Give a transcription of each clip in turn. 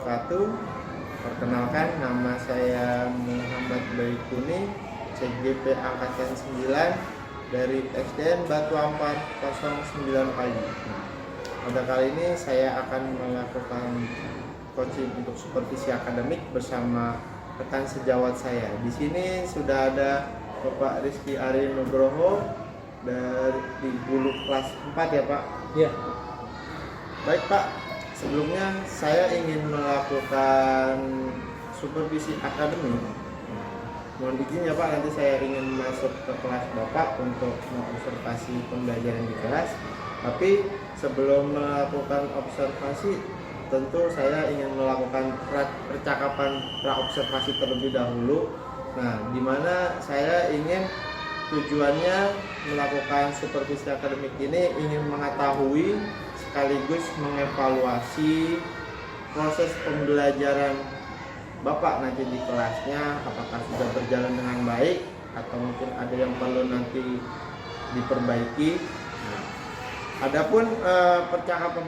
wabarakatuh. Perkenalkan, nama saya Muhammad Baikuni, CGP Angkatan 9 dari SDN Batu Ampar 09 Pagi. Pada kali ini saya akan melakukan coaching untuk supervisi akademik bersama rekan sejawat saya. Di sini sudah ada Bapak Rizky Ari Nugroho dari Bulu kelas 4 ya Pak? Ya. Baik Pak, sebelumnya saya ingin melakukan supervisi akademik. Mohon izin ya Pak, nanti saya ingin masuk ke kelas Bapak untuk mengobservasi pembelajaran di kelas. Tapi sebelum melakukan observasi, tentu saya ingin melakukan percakapan praobservasi terlebih dahulu. Nah, di mana saya ingin tujuannya melakukan supervisi akademik ini ingin mengetahui sekaligus mengevaluasi proses pembelajaran Bapak nanti di kelasnya, apakah sudah berjalan dengan baik atau mungkin ada yang perlu nanti diperbaiki. Adapun percakapan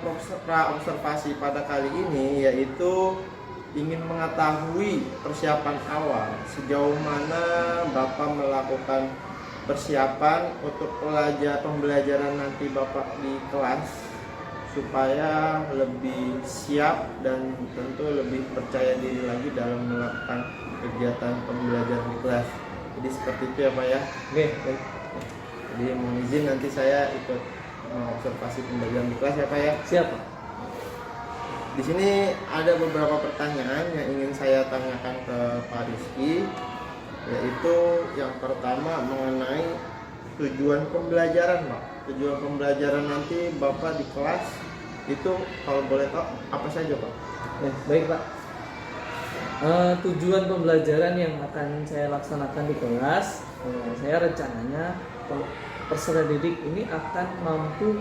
praobservasi pada kali ini yaitu ingin mengetahui persiapan awal, sejauh mana Bapak melakukan persiapan untuk pembelajaran nanti Bapak di kelas supaya lebih siap dan tentu lebih percaya diri lagi dalam melakukan kegiatan pembelajaran di kelas. Jadi seperti itu ya Pak ya. Oke, baik. Jadi mohon izin nanti saya ikut observasi pembelajaran di kelas ya Pak ya. Siapa? Di sini ada beberapa pertanyaan yang ingin saya tanyakan ke Pak Rizky, yaitu yang pertama mengenai tujuan pembelajaran Pak. Tujuan pembelajaran nanti Bapak di kelas itu kalau boleh tahu apa saja Pak? Ya, baik Pak. Tujuan pembelajaran yang akan saya laksanakan di kelas, saya rencananya peserta didik ini akan mampu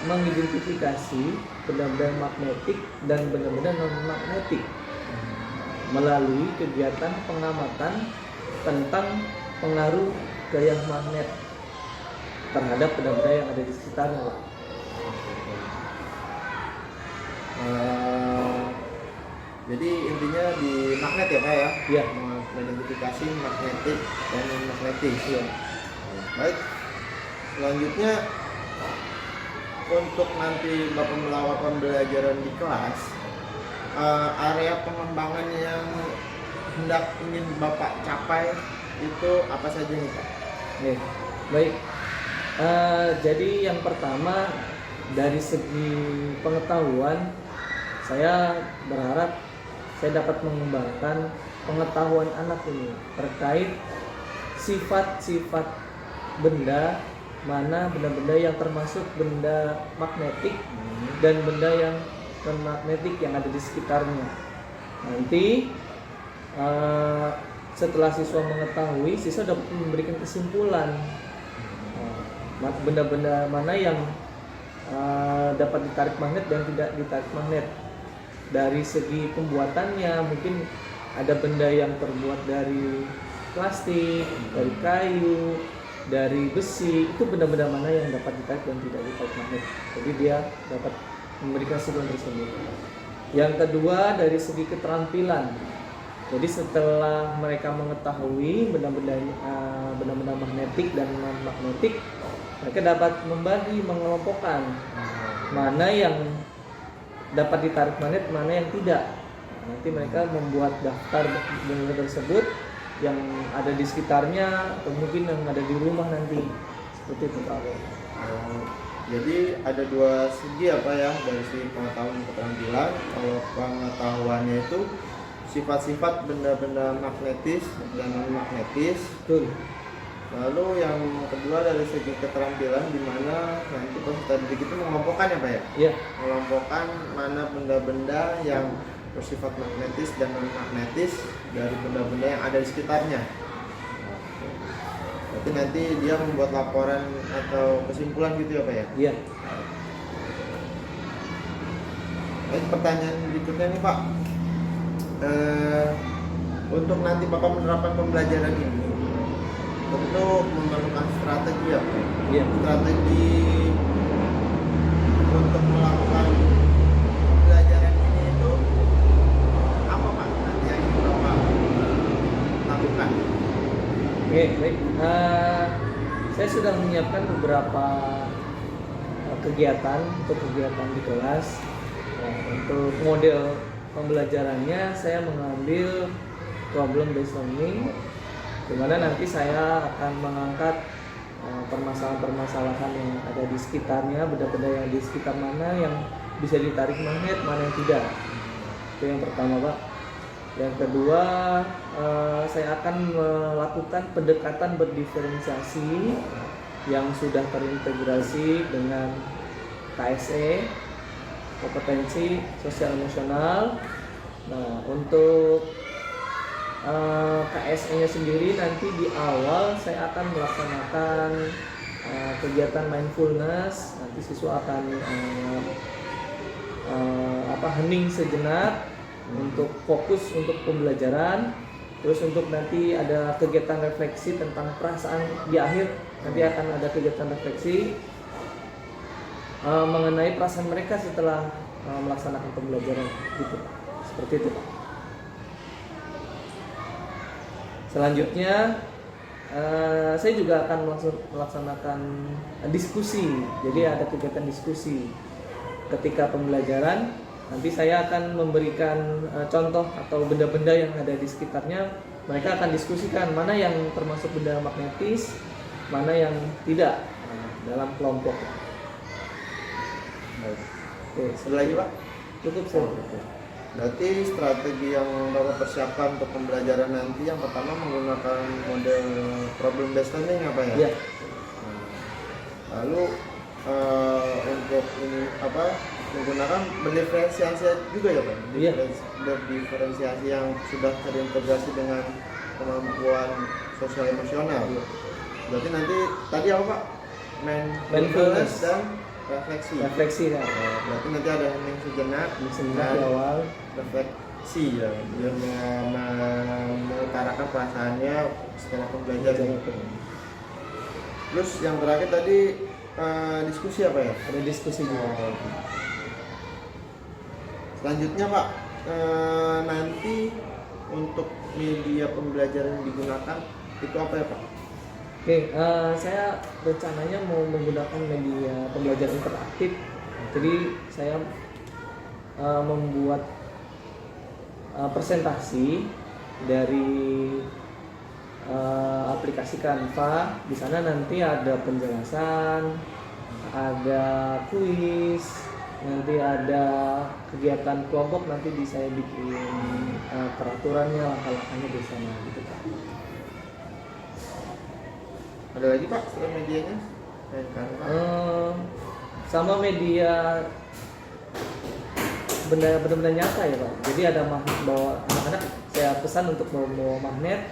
mengidentifikasi benda-benda magnetik dan benda-benda non-magnetik melalui kegiatan pengamatan tentang pengaruh gaya magnet terhadap benda-benda yang ada di sekitarnya, Pak. Jadi intinya di magnet ya Pak ya? Iya. Mengidentifikasi magnetik dan non-magnetik. Iya. Baik, selanjutnya untuk nanti Bapak melakukan pembelajaran di kelas, area pengembangan yang hendak ingin Bapak capai itu apa saja nih Pak? Nih, baik. Jadi yang pertama dari segi pengetahuan, saya berharap saya dapat mengembangkan pengetahuan anak ini terkait sifat-sifat benda, mana benda-benda yang termasuk benda magnetik dan benda yang non magnetik yang ada di sekitarnya. Nanti setelah siswa mengetahui, siswa dapat memberikan kesimpulan benda-benda mana yang dapat ditarik magnet dan tidak ditarik magnet. Dari segi pembuatannya, mungkin ada benda yang terbuat dari plastik, dari kayu, dari besi. Itu benda-benda mana yang dapat ditarik dan tidak ditarik magnet. Jadi dia dapat memberikan kesimpulan tersebut. Yang kedua dari segi keterampilan. Jadi setelah mereka mengetahui benda-benda magnetik dan non magnetik, mereka dapat membagi, mengelompokkan mana yang dapat ditarik magnet, mana yang tidak. Nanti mereka membuat daftar benda tersebut yang ada di sekitarnya atau mungkin yang ada di rumah nanti. Seperti itu Pak. Jadi ada dua segi apa ya dari segi pengetahuan dan keterampilan. Kalau pengetahuannya itu sifat-sifat benda-benda magnetis dan non magnetis. Betul. Lalu yang kedua dari segi keterampilan, di mana nanti peserta didik itu mengelompokkan ya Pak ya? Iya. Mengelompokkan mana benda-benda yang bersifat magnetis dan non magnetis dari benda-benda yang ada di sekitarnya. Berarti nanti dia membuat laporan atau kesimpulan gitu ya Pak ya? Iya. Baik, pertanyaan berikutnya nih Pak, untuk nanti Bapak menerapkan pembelajaran ini tentu memerlukan strategi ya Pak? Iya. Strategi untuk melakukan pembelajaran ini itu Oke, baik. Saya sudah menyiapkan beberapa kegiatan untuk kegiatan di kelas. Untuk model pembelajarannya saya mengambil problem based learning, di mana nanti saya akan mengangkat permasalahan-permasalahan yang ada di sekitarnya, benda-benda yang di sekitar mana yang bisa ditarik magnet, mana yang tidak. Itu yang pertama, Pak. Yang kedua, saya akan melakukan pendekatan berdiferensiasi yang sudah terintegrasi dengan KSE, kompetensi sosial emosional. Nah, untuk KSE-nya sendiri nanti di awal saya akan melaksanakan kegiatan mindfulness. Nanti siswa akan hening sejenak untuk fokus untuk pembelajaran. Terus untuk nanti ada kegiatan refleksi tentang perasaan di akhir. Nanti akan ada kegiatan refleksi mengenai perasaan mereka setelah melaksanakan pembelajaran gitu. Seperti itu, Pak. Selanjutnya saya juga akan melaksanakan diskusi. Jadi ada kegiatan diskusi ketika pembelajaran. Nanti saya akan memberikan contoh atau benda-benda yang ada di sekitarnya. Mereka akan diskusikan mana yang termasuk benda magnetis, mana yang tidak dalam kelompok. Oke, Sudah lagi Pak? cukup saya. Berarti strategi yang Bapak persiapkan untuk pembelajaran nanti yang pertama menggunakan model problem based learning apa ya? Iya. Lalu untuk ini menggunakan berdiferensiasi juga ya Pak? Iya. Berdiferensiasi yang sudah terintegrasi dengan kemampuan sosial emosional. Iya. Berarti nanti tadi apa Pak? Mindfulness Dan refleksi. Refleksi kan. Berarti nanti ada hening sejenak Sebentar di awal. refleksi ya, dia mengutarakan perasaannya setelah pembelajaran. Terus yang terakhir tadi diskusi apa ya? Ada diskusi juga. Selanjutnya Pak, nanti untuk media pembelajaran yang digunakan itu apa ya Pak? Oke, saya rencananya mau menggunakan media pembelajaran interaktif. Jadi saya membuat presentasi dari aplikasi Canva. Di sana nanti ada penjelasan, ada kuis, nanti ada kegiatan kelompok. Nanti saya bikin peraturannya, langkah-langkahnya di sana gitu Pak. Ada lagi Pak selain medianya? Sama media benda-benda nyata ya Pak. Jadi ada magnet, bawa anak-anak saya pesan untuk membawa magnet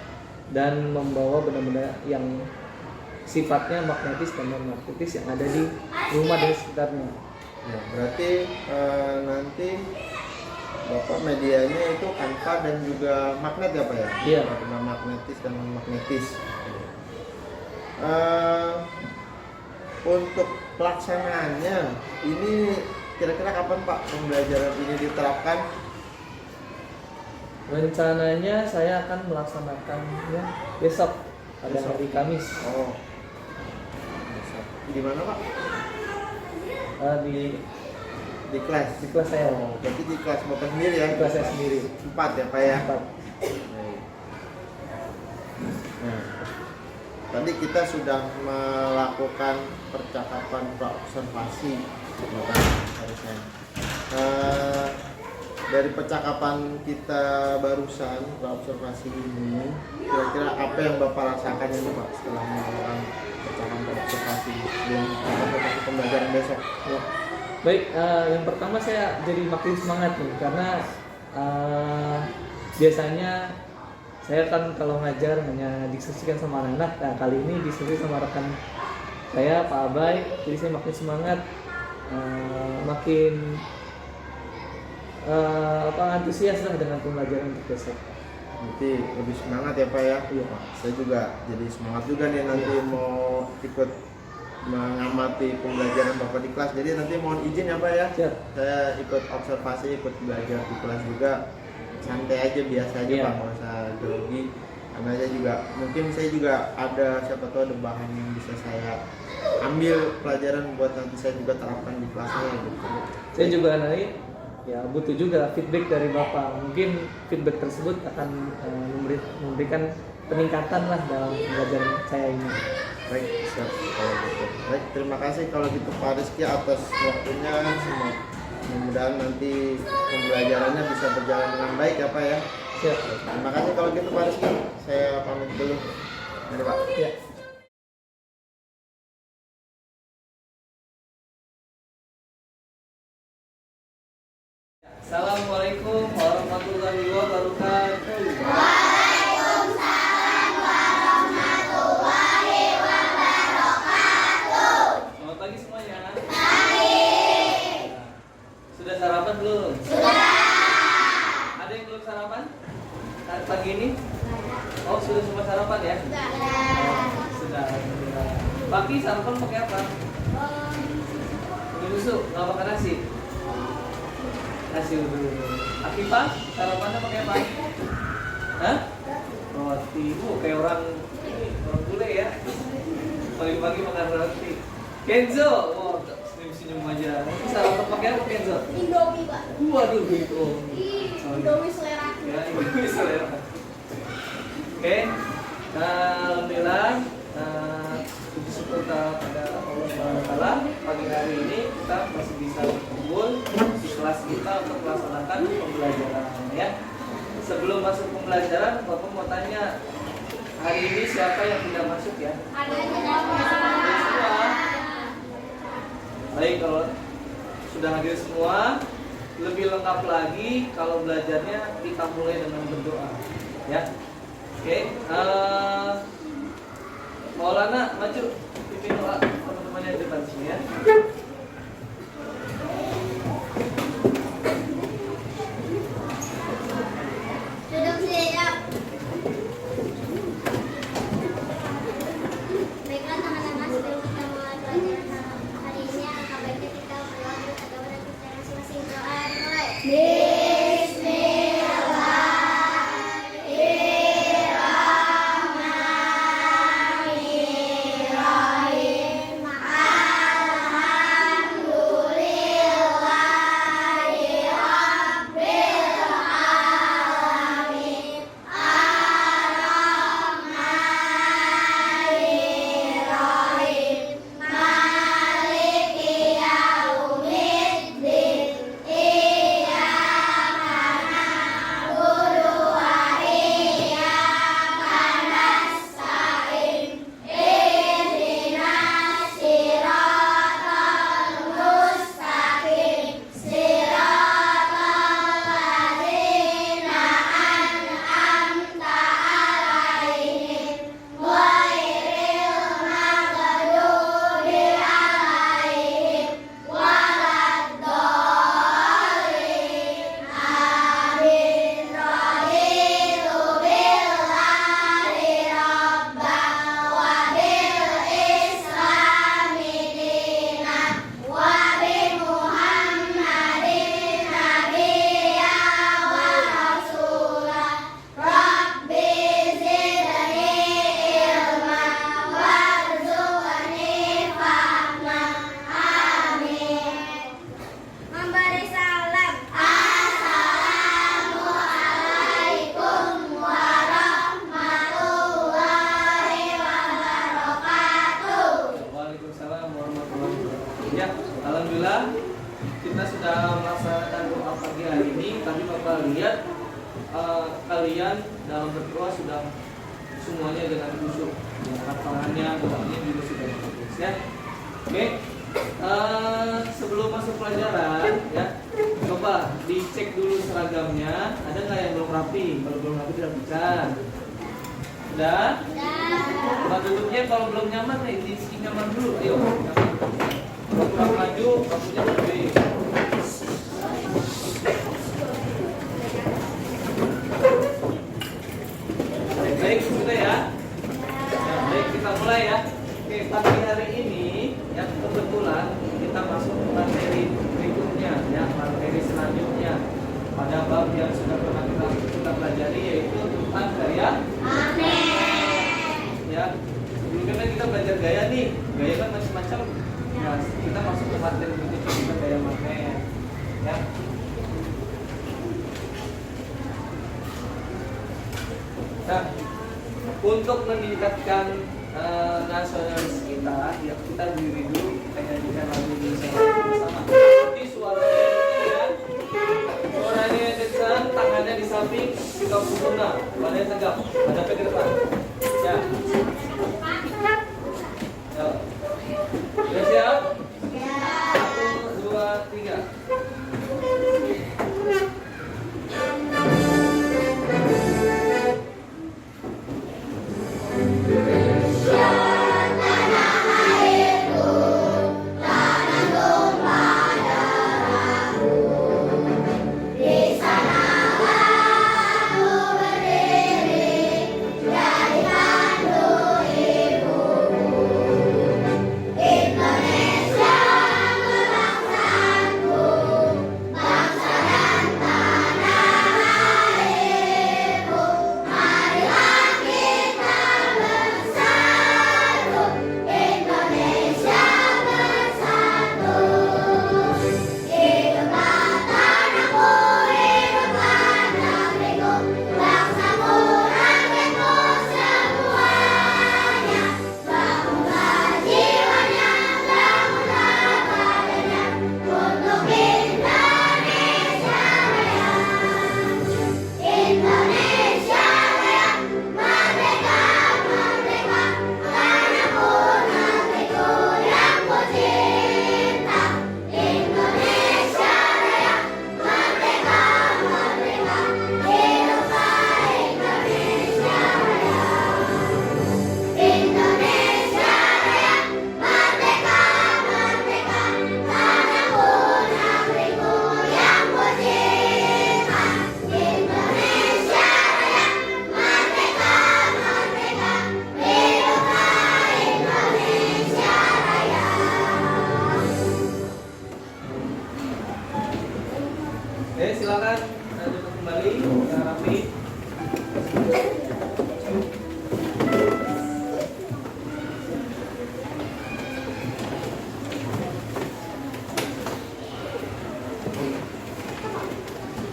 dan membawa benda-benda yang sifatnya magnetis dan non magnetis yang ada di rumah dan sekitarnya. Ya, berarti nanti Bapak medianya itu Canva dan juga magnet ya Pak ya? Iya. Benda magnetis dan non magnetis. Untuk pelaksanaannya ini kira-kira kapan Pak pembelajaran ini diterapkan? Rencananya saya akan melaksanakannya besok pada hari Kamis. Oh, di mana Pak? Di kelas. Di kelas saya. Oh, berarti di kelas Bapak sendiri ya? Di kelas saya sendiri. 4 ya Pak ya? 4. Baik. Nah, tadi kita sudah melakukan percakapan observasi, harusnya. Dari percakapan kita barusan observasi ini, kira-kira apa yang Bapak rasakan ini Pak setelah melakukan percakapan observasi dan pembelajaran besok? Ya. Baik, yang pertama saya jadi makin semangat nih karena biasanya saya kan kalau ngajar hanya diskusikan sama anak-anak. Nah, kali ini diskusi sama rekan saya Pak Abai, jadi saya makin semangat, makin antusias lah dengan pembelajaran untuk besok. Nanti lebih semangat ya Pak ya? Iya Pak. Saya juga jadi semangat juga nih nanti mau ikut mengamati pembelajaran Bapak di kelas. Jadi nanti mohon izin ya Pak ya? Siap. Saya ikut observasi, ikut belajar di kelas juga. Santai aja, biasa aja Iya. Pak, nggak usah grogi. karena saya juga ada, siapa tahu ada bahan yang bisa saya ambil pelajaran buat nanti saya juga terapkan di kelasnya gitu. Saya juga nanti ya butuh juga feedback dari Bapak. Mungkin feedback tersebut akan memberikan peningkatan lah dalam pembelajaran saya ini. Baik, siap kalau gitu. Baik, terima kasih kalau gitu Pak Rizky atas waktunya. Mudah-mudahan nanti pembelajarannya bisa berjalan dengan baik ya Pak ya. Siap. Terima kasih kalau gitu Pak Rizky. Saya pamit dulu. Mari Pak. Ya. Assalamualaikum warahmatullahi wabarakatuh. Waalaikumsalam warahmatullahi wabarakatuh. Selamat pagi semuanya. Pagi. Sudah sarapan belum? Sudah. Ada yang belum sarapan? Saat pagi ini? Oh, sudah semua sarapan ya? Sudah. Sudah. Alhamdulillah. Pagi sarapan pakai apa? Pakai susu, nggak makan nasi? Nasi dulu. Akifah, sarapannya pakai apa? Hah? Roti. Kayak orang bule ya. Pagi-pagi makan roti. Kenzo, senyum-senyum aja. Sarapan pakai apa Kenzo? Indomie, Pak. Waduh gitu. Indomie selera. Ya, Indomie selera. Oke. Alhamdulillah. Puji syukur pada Allah SWT. Pagi hari ini kita masih bisa berkumpul di kelas kita untuk melaksanakan pembelajaran ya. Sebelum masuk pembelajaran, Bapak mau tanya, hari ini siapa yang tidak masuk ya? Ada Semua. Baik, kalau sudah hadir semua, lebih lengkap lagi kalau belajarnya kita mulai dengan berdoa ya. Oke, Maulana maju pimpin doa teman-teman yang di depan sini ya. Duduk siap. Baiklah teman-teman, sebelum kita mulai pelajaran hari ini, alangkah baiknya kita berdoa dulu agama dan kita masing-masing. Doa dimulai. Memberi salam. Assalamualaikum warahmatullahi wabarakatuh. Waalaikumsalam warahmatullahi wabarakatuh. Ya, alhamdulillah kita sudah melaksanakan doa pagi hari ini. Tadi Bapak lihat kalian dalam berdoa sudah semuanya dengan khusyuk. Ya, hafalannya, doanya juga sudah bagus ya. Oke. Sebelum masuk pelajaran ya, coba dicek dulu seragamnya. Ada nggak yang belum rapi? Kalau belum rapi dirapikan. Udah? Tempat duduknya kalau belum nyaman nih, diisi nyaman dulu. Ayo. Kalau kurang maju, kamunya lebih. Baik, sudah ya. Ya, baik, kita mulai ya. Oke, pagi hari ini yang kebetulan kita masuk ke materi berikutnya ya, materi selanjutnya pada bab yang sudah pernah kita pelajari, yaitu tentang gaya ya. Sebelumnya kan kita belajar gaya nih, gaya kan macam-macam. Nah, kita masuk ke materi berikutnya, kita gaya magnet ya. Nah, untuk meningkatkan nasionalis kita, ya kita diri dulu menyanyikan lagu Indonesia Raya bersama. Jadi suaranya ya, suaranya kencang, tangannya di samping, kita sempurna, badannya tegap, hadapnya ke depan. Ya. Ya. Sudah siap? Satu, dua, tiga. Silakan duduk kembali yang rapi.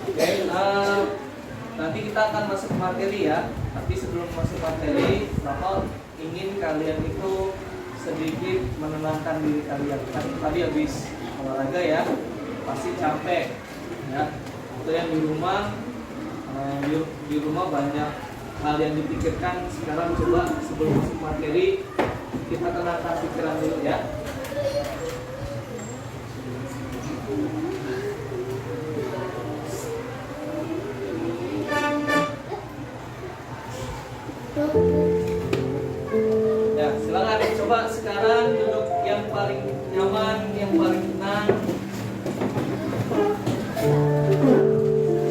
Oke, nanti kita akan masuk materi ya. Tapi sebelum masuk materi, Bapak ingin kalian itu sedikit menenangkan diri kalian. Kan tadi habis olahraga ya, pasti capek ya. Atau yang di rumah banyak hal yang dipikirkan. Sekarang coba sebelum masuk materi kita tenangkan pikiran dulu ya. Ya, silakan coba sekarang duduk yang paling nyaman, yang paling tenang.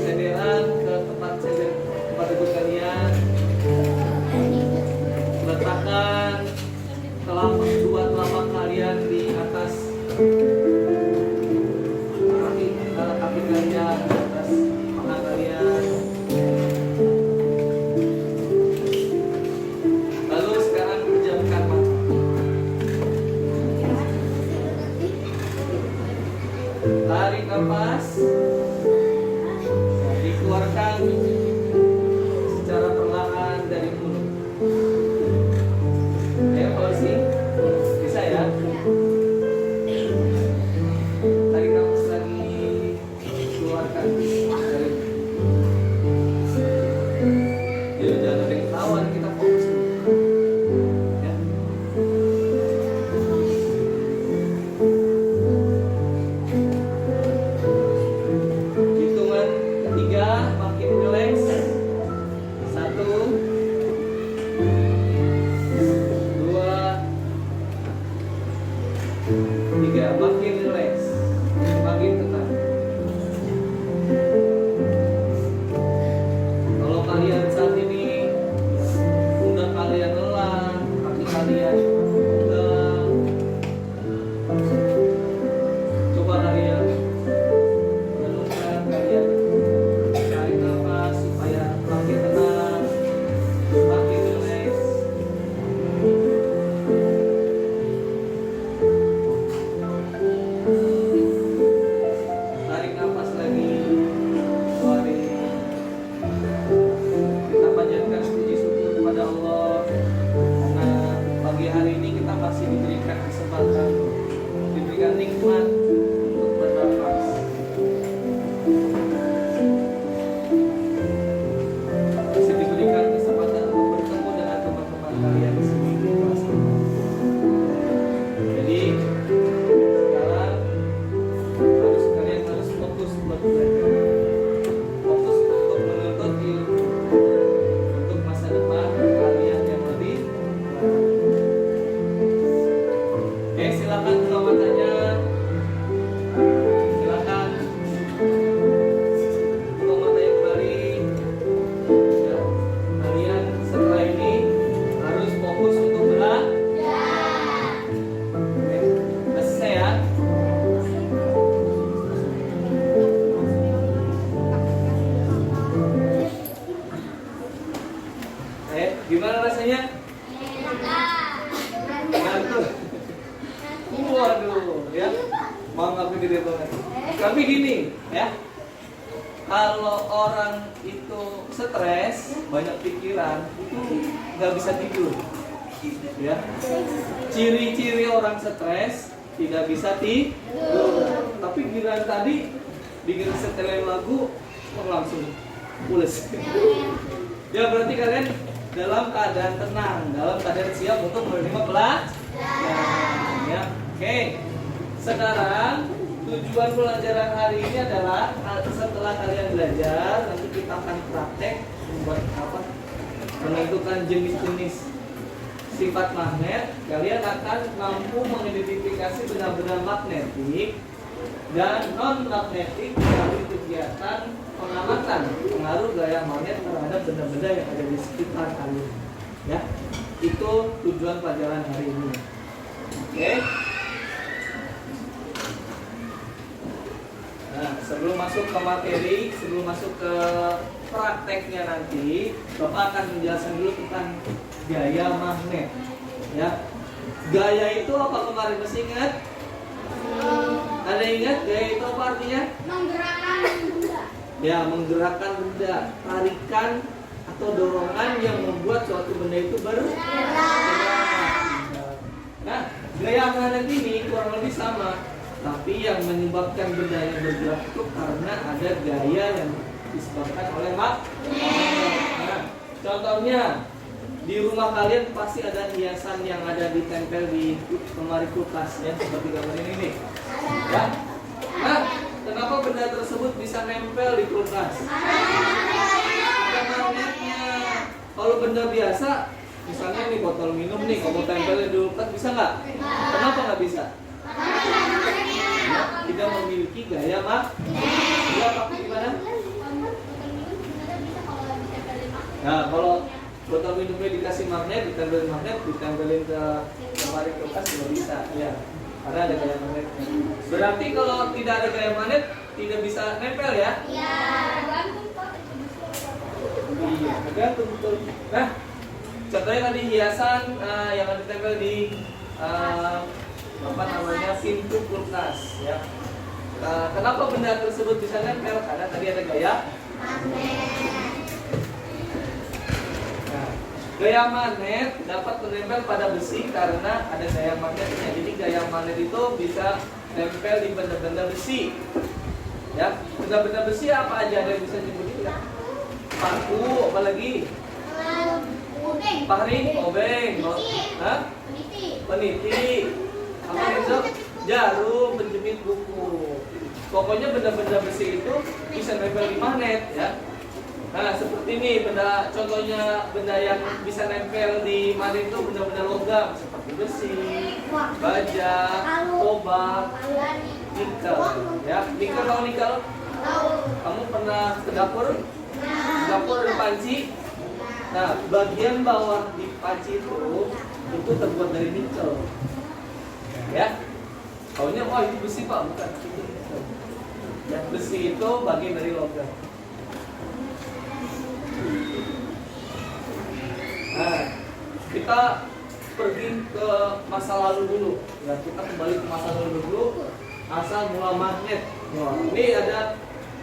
Senderan ke tempat duduk kalian. Letakkan dua telapak kalian di atas kaki kalian, di atas paha kalian. Lalu sekarang pejamkan mata. Tarik nafas. Dikeluarkan secara perlahan dari mulut. Ayo polisi, bisa ya? Tarik nafas lagi, keluarkan dari. Jadi jangan ada yang ketahuan, kita fokus dulu. Ya. Hitungan ketiga makin relax. Gimana rasanya? Ngantuk. Waduh, ya. Mangapnya gede banget. Tapi gini, ya. Kalau orang itu stres, banyak pikiran, itu nggak bisa tidur. Ya. Ciri-ciri orang stres tidak bisa tidur. Tapi giliran tadi bikin setelan lagu langsung pules. Ya berarti kalian dalam keadaan tenang, dalam keadaan siap untuk menerima pelajaran. Ya, oke. Sekarang tujuan pelajaran hari ini adalah setelah kalian belajar, nanti kita akan praktek membuat apa? Menentukan jenis-jenis sifat magnet. Kalian akan mampu mengidentifikasi benda-benda magnetik dan non magnetik melalui kegiatan pengamatan pengaruh gaya magnet terhadap benda-benda yang ada di sekitar kalian. Ya, itu tujuan pelajaran hari ini. Oke. Nah, sebelum masuk ke materi, sebelum masuk ke prakteknya nanti, Bapak akan menjelaskan dulu tentang gaya magnet. Ya, gaya itu apa kemarin masih ingat? Ada ingat gaya itu apa artinya? Menggerakkan benda. Ya, menggerakkan benda, tarikan atau dorongan yang membuat suatu benda itu bergerak. Nah, gaya magnet ini kurang lebih sama, tapi yang menyebabkan benda yang bergerak itu karena ada gaya yang disebabkan oleh magnet. Nah, contohnya di rumah kalian pasti ada hiasan yang ada ditempel di lemari kulkas ya, seperti gambar ini nih. Ya. Nah, kenapa benda tersebut bisa nempel di kulkas? Ada magnetnya. Kalau benda biasa, misalnya nih botol minum nih, kamu tempelin di kulkas bisa nggak? Kenapa nggak bisa? Ya, tidak memiliki gaya magnet. Dia pakai gimana? Nah, kalau botol minumnya dikasih magnet, ditempelin ke lemari kulkas juga bisa, ya. Karena ada gaya magnetnya. Berarti kalau tidak ada gaya magnet, tidak bisa nempel ya? Iya. Iya, tergantung betul. Nah, contohnya tadi hiasan yang ada ditempel di apa namanya pintu kulkas, ya. Kenapa benda tersebut bisa nempel? Karena tadi ada gaya Magnet. Gaya magnet dapat menempel pada besi karena ada gaya magnetnya. Jadi gaya magnet itu bisa nempel di benda-benda besi. Ya, benda-benda besi apa aja ada yang bisa nyebutin nggak? Paku, apa lagi? Obeng. Paring, obeng, hah? Peniti, apa itu? Jarum, penjepit buku. Pokoknya benda-benda besi itu bisa nempel di magnet, ya. Nah, seperti ini benda, contohnya benda yang bisa nempel di magnet itu benda-benda logam seperti besi, baja, tobat, nikel. Ya, nikel tahu nikel? Kamu pernah ke dapur? Dapur ada panci. Nah, bagian bawah di panci itu terbuat dari nikel. Ya, taunya wah itu besi pak, bukan itu nikel. Ya, besi itu bagian dari logam. Nah, kita pergi ke masa lalu dulu. Ya, kita kembali ke masa lalu dulu. Asal mula magnet. Wah, ini ada.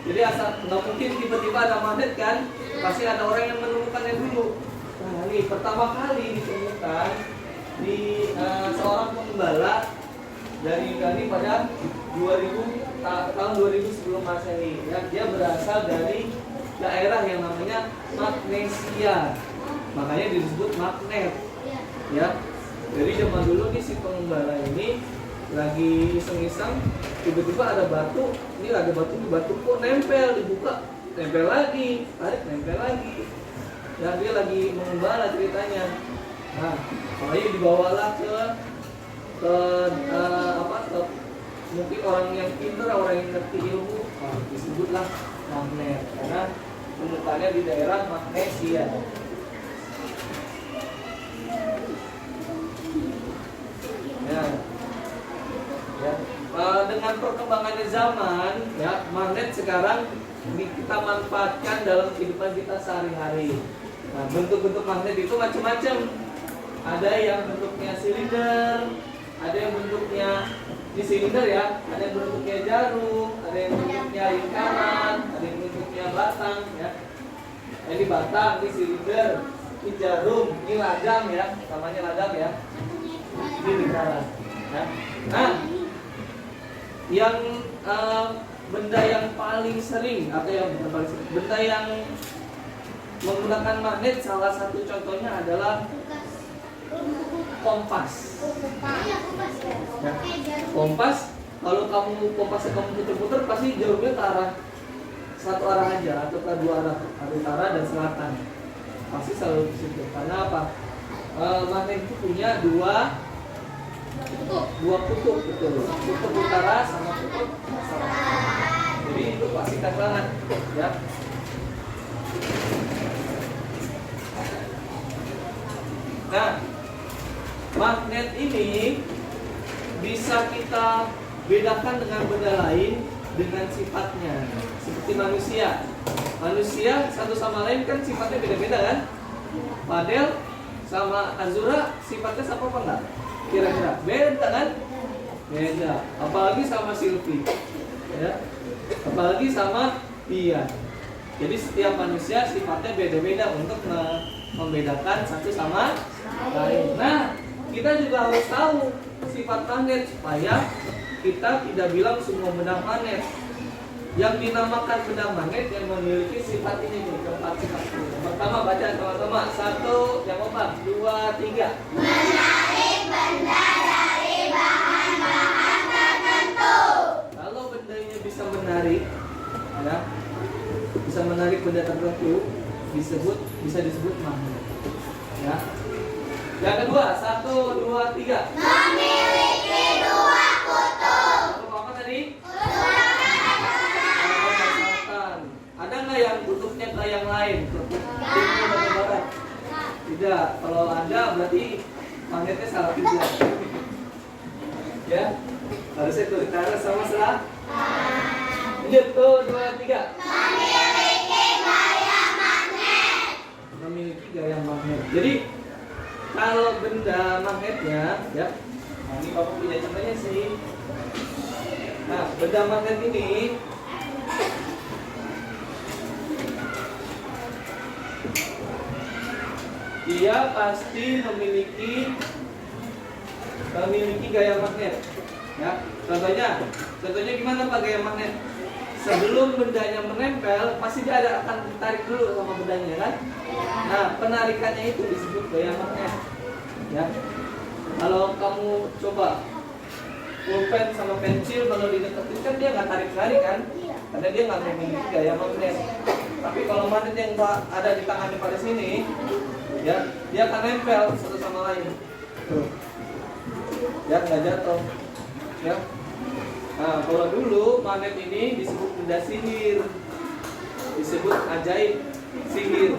Jadi asal nggak mungkin tiba-tiba ada magnet kan? Pasti ada orang yang menemukannya dulu. Nah, ini pertama kali ditemukan di seorang pengembala dari Yunani pada 2000 tahun 2000 sebelum Masehi. Ya, dia berasal dari daerah yang namanya Magnesia. Makanya disebut magnet. Ya. Jadi zaman dulu nih si pengembala ini lagi iseng-iseng, tiba-tiba ada batu. Ini ada batu, di batu kok nempel, dibuka, nempel lagi, tarik nempel lagi. Ya, dia lagi mengembala ceritanya. Nah, makanya dibawalah ke mungkin orang yang pintar, orang yang ngerti ilmu, disebutlah magnet karena temukannya di daerah Magnesia. Ya. Dengan perkembangannya zaman, ya magnet sekarang ini kita manfaatkan dalam kehidupan kita sehari-hari. Nah, bentuk-bentuk magnet itu macam-macam. Ada yang bentuknya silinder, ada yang bentuknya ini silinder ya, ada yang bentuknya jarum, ada yang bentuknya lingkaran, ada yang bentuknya batang ya. Ini batang, ini silinder, ini jarum, ini ladang ya, namanya ladang ya. Ini lingkaran. Ya. Nah, yang benda yang paling sering atau yang bukan paling sering, benda yang menggunakan magnet salah satu contohnya adalah kompas. Ya. Kompas, kalau kamu kompasnya kamu puter-puter pasti jarumnya ke arah satu arah aja atau ke dua arah, utara dan selatan. Pasti selalu di situ. Karena apa? Magnet itu punya dua kutub, betul. Kutub utara sama kutub selatan. Jadi itu pasti banget, ya. Nah, magnet ini bisa kita bedakan dengan benda lain dengan sifatnya. Seperti manusia. Manusia satu sama lain kan sifatnya beda-beda kan? Fadel sama Azura sifatnya sama apa enggak? Kira-kira beda kan? Beda. Apalagi sama Silvi, ya. Apalagi sama Pia. Jadi setiap manusia sifatnya beda-beda untuk membedakan satu sama lain. Nah, kita juga harus tahu sifat magnet supaya kita tidak bilang semua benda magnet. Yang dinamakan benda magnet yang memiliki sifat ini nih, keempat sifat. Pertama baca sama-sama. 1, yang apa? 2, 3. Menarik benda dari bahan-bahan tertentu. Kalau bendanya bisa menarik, ya, bisa menarik benda tertentu, bisa disebut magnet. Ya. Yang kedua, 1, 2, 3. Memiliki dua kutub. Apa tadi? Utara dan Selatan. Ada nggak yang kutubnya ke yang lain? Kutub timur atau barat? Tidak. Kalau ada berarti magnetnya salah juga. Ya, harusnya ke utara sama selatan. Lanjut tuh 2, 3. Memiliki gaya magnet. Jadi kalau benda magnetnya, ya, nah ini bapak punya contohnya sih. Nah, benda magnet ini dia pasti memiliki gaya magnet. Ya, contohnya gimana Pak gaya magnet? Sebelum bendanya menempel, pasti dia akan ditarik dulu sama bendanya kan? Nah, penarikannya itu disebut gaya magnet. Ya. Kalau kamu coba pulpen sama pensil, kalau dideketin kan dia nggak tarik-tarik kan? Karena dia nggak memiliki gaya magnet. Tapi kalau magnet yang ada di tangannya pada sini, ya, dia akan nempel satu sama lain. Tuh. Ya, nggak jatuh. Ya. Nah, kalau dulu magnet ini disebut benda sihir, disebut ajaib sihir,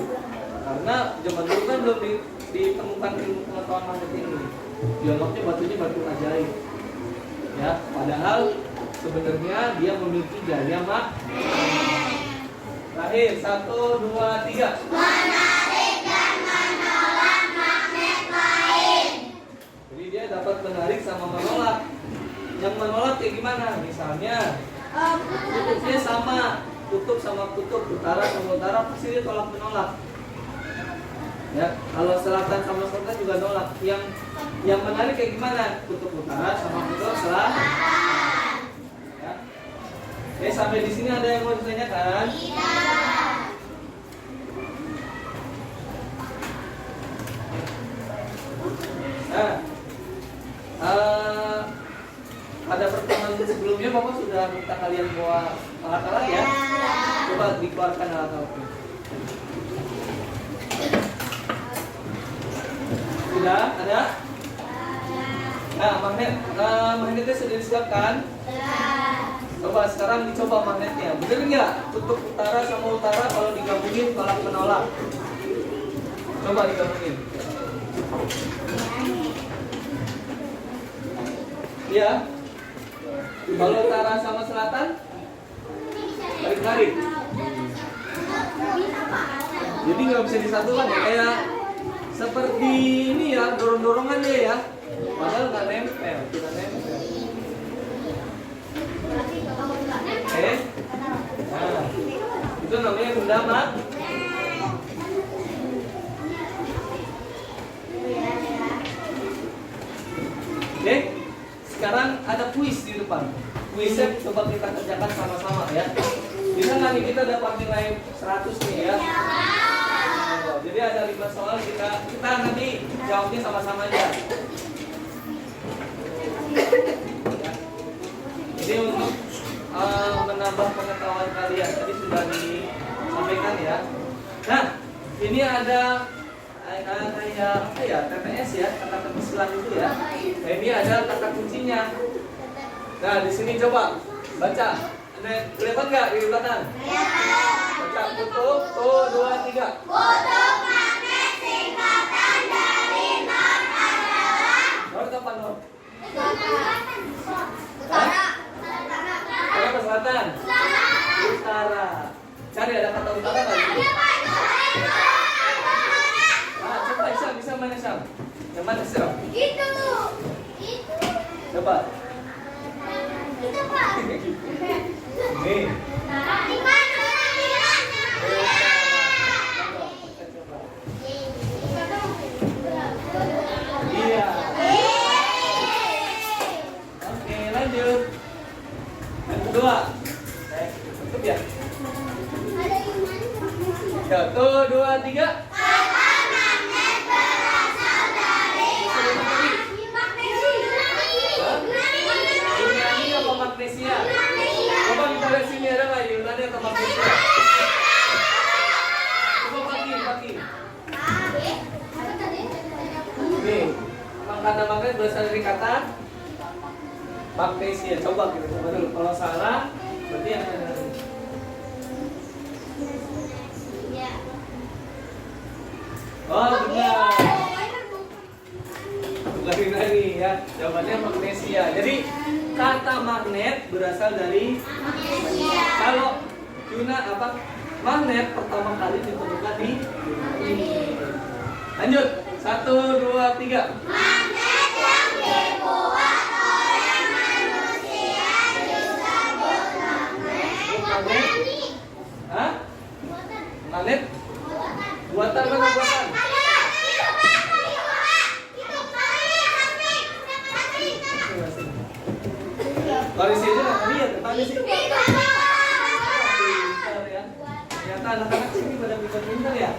karena zaman dulu kan belum ditemukan ilmu pengetahuan magnet ini. Dianggapnya batunya batu ajaib, ya. Padahal sebenarnya dia memiliki gaya magnet. Terakhir 1, 2, 3. menarik dan menolak magnet lain. Jadi dia dapat menarik sama menolak. Yang menolak kayak gimana? Misalnya kutubnya sama, kutub sama kutub, utara sama utara, pasti dia tolak menolak. Ya, kalau selatan sama selatan juga nolak. Yang menarik kayak gimana? Kutub utara sama kutub selatan. Ya. Sampai di sini ada yang mau ditanyakan? Nah, pada pertemuan sebelumnya Bapak sudah minta kalian bawa alat-alat ya? Coba dikeluarkan alat-alatnya. Sudah? Ada? Nah, magnetnya sudah disiapkan? Coba sekarang dicoba magnetnya. Bener nggak? Kutub utara sama utara kalau digabungin tolak menolak. Coba digabungin. Ya. Kalau utara sama selatan tarik-tarik. Jadi nggak bisa disatukan ya, kayak seperti ini ya, dorong-dorongan dia ya. Padahal nggak nempel, tidak nempel. Oke. Nah, itu namanya benda mak. Oke. Sekarang ada kuis di depan. Kuisnya coba kita kerjakan sama-sama ya. Bisa nggak nih kita dapat nilai 100 nih ya? Jadi ada 5 soal kita nanti jawabnya sama-sama aja. Jadi untuk menambah pengetahuan kalian tadi sudah disampaikan ya. Nah, ini ada kayak apa ya, TPS ya, kata-kata silang itu ya. Nah, ini ada kata kuncinya. Nah, di sini coba baca. Ada kelihatan nggak di belakang? Baca kutub. 1, 2, 3. Kutub magnet singkatan dari Nord adalah Nord apa Nord? Utara. Utara ke selatan? Utara. Cari ada kata utara nggak? Ah, coba Syam, bisa mana Syam? Yang mana Syam? Itu. Coba. Itu Pak. Nih. Di mana? Iya. Oke, lanjut. Yang kedua. Tutup ya. Ya, 1, 2, 3. Yunani apa magnesia? Coba kita lihat sini ada nggak Yunani atau magnesia? Coba pagi. Nih, kata magnet berasal dari kata magnesia. Coba kita coba dulu. Kalau salah, berarti yang ada. Oh benar. Bukan Yunani ya. Jawabannya magnesia. Jadi kata magnet berasal dari kalau Yunani apa? Magnet pertama kali ditemukan di Yunani. Lanjut. 1, 2, 3. Magnet yang dibuat oleh manusia disebut magnet. Hah? Magnet? Buatan mana buatan? Kalau di sini nggak lihat, depan di sini. Pintar ya. Ternyata anak-anak sini pada pintar ya.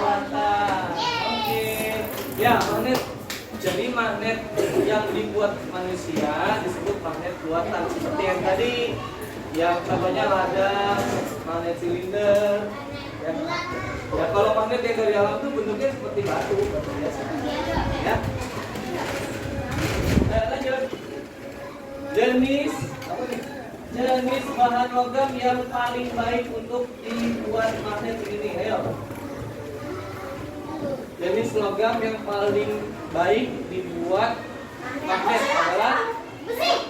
Buatan. Oke. Ya, magnet. Jadi magnet yang dibuat manusia disebut magnet buatan. Seperti yang tadi, yang contohnya ada magnet silinder. Ya, kalau magnet yang dari alam itu bentuknya seperti batu, biasa. Ya. Lanjut. Jenis apa nih? Jenis bahan logam yang paling baik untuk dibuat magnet ini. Ayo. Jenis logam yang paling baik dibuat magnet adalah Besi.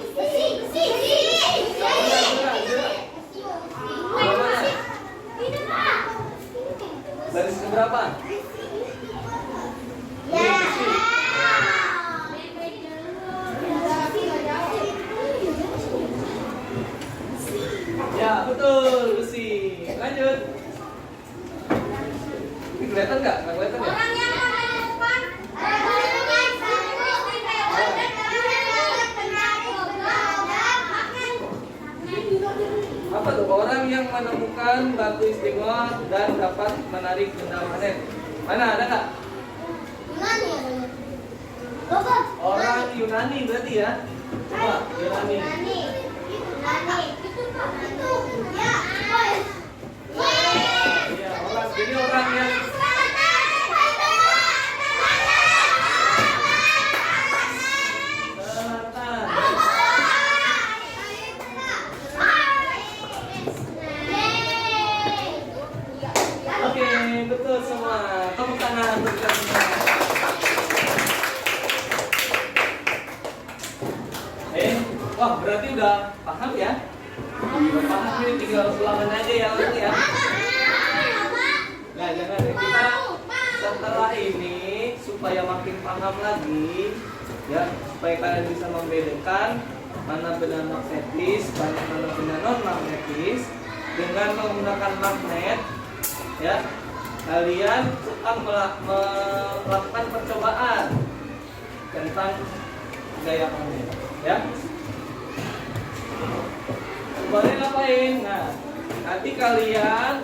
baris keberapa? Ini besi. Ya betul, besi. Lanjut. Ini kelihatan nggak? Nggak kelihatan ya? Orang yang menemukan Apa tuh? Orang yang menemukan batu istimewa dan dapat menarik benda magnet. Mana ada nggak? Orang Yunani berarti ya? Coba Yunani. Iya, orang. Jadi orang yang selatan. Oke, betul semua. Tepuk tangan untuk kita semua. Wah berarti udah paham ya? Udah paham ini tinggal ulangan aja. aja ya orang ya. Nah, jangan ya. Kita setelah ini supaya makin paham lagi ya, supaya kalian bisa membedakan mana benar magnetis, mana benar non magnetis dengan menggunakan magnet ya. Kalian akan melakukan percobaan tentang gaya magnet ya. Boleh ngapain? Nah, nanti kalian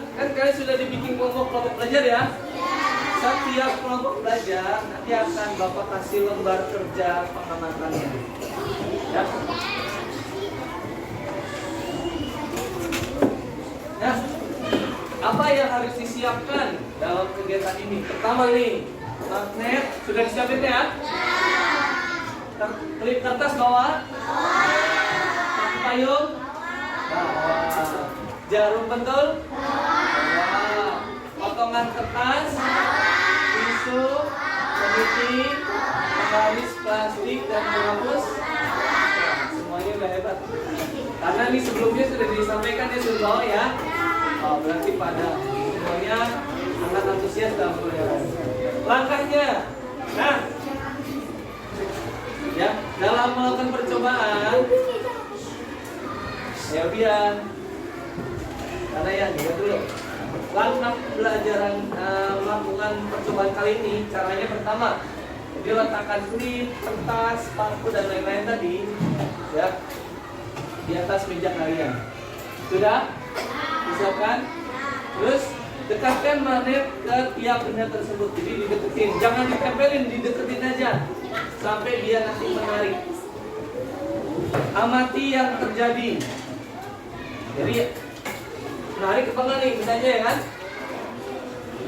sudah dibikin kelompok belajar ya. Setiap kelompok belajar nanti akan Bapak kasih lembar kerja pengamatannya. Ya. Nah, apa yang harus disiapkan dalam kegiatan ini? Pertama nih, magnet sudah disiapin ya? Klip kertas bawa? Pakai payung? Bawa. Jarum pentul? Bawa. Potongan kertas? Tisu? Peniti? Penggaris plastik dan penghapus? Nah, semuanya udah hebat. Karena ini sebelumnya sudah disampaikan ya sudah bawa ya. Oh, berarti pada semuanya sangat antusias dalam pelajaran. Langkahnya, nah, ya dalam melakukan percobaan, ya biar, karena ya lihat dulu. Langkah pelajaran melakukan percobaan kali ini, caranya pertama, jadi letakkan klip, kertas, paku dan lain-lain tadi, ya di atas meja kalian. Sudah? Disiapkan? Terus dekatkan magnet ke tiap benda tersebut. Jadi dideketin, jangan ditempelin, dideketin aja sampai dia nanti menarik. Amati yang terjadi. Jadi menarik apa enggak nih bendanya ya kan?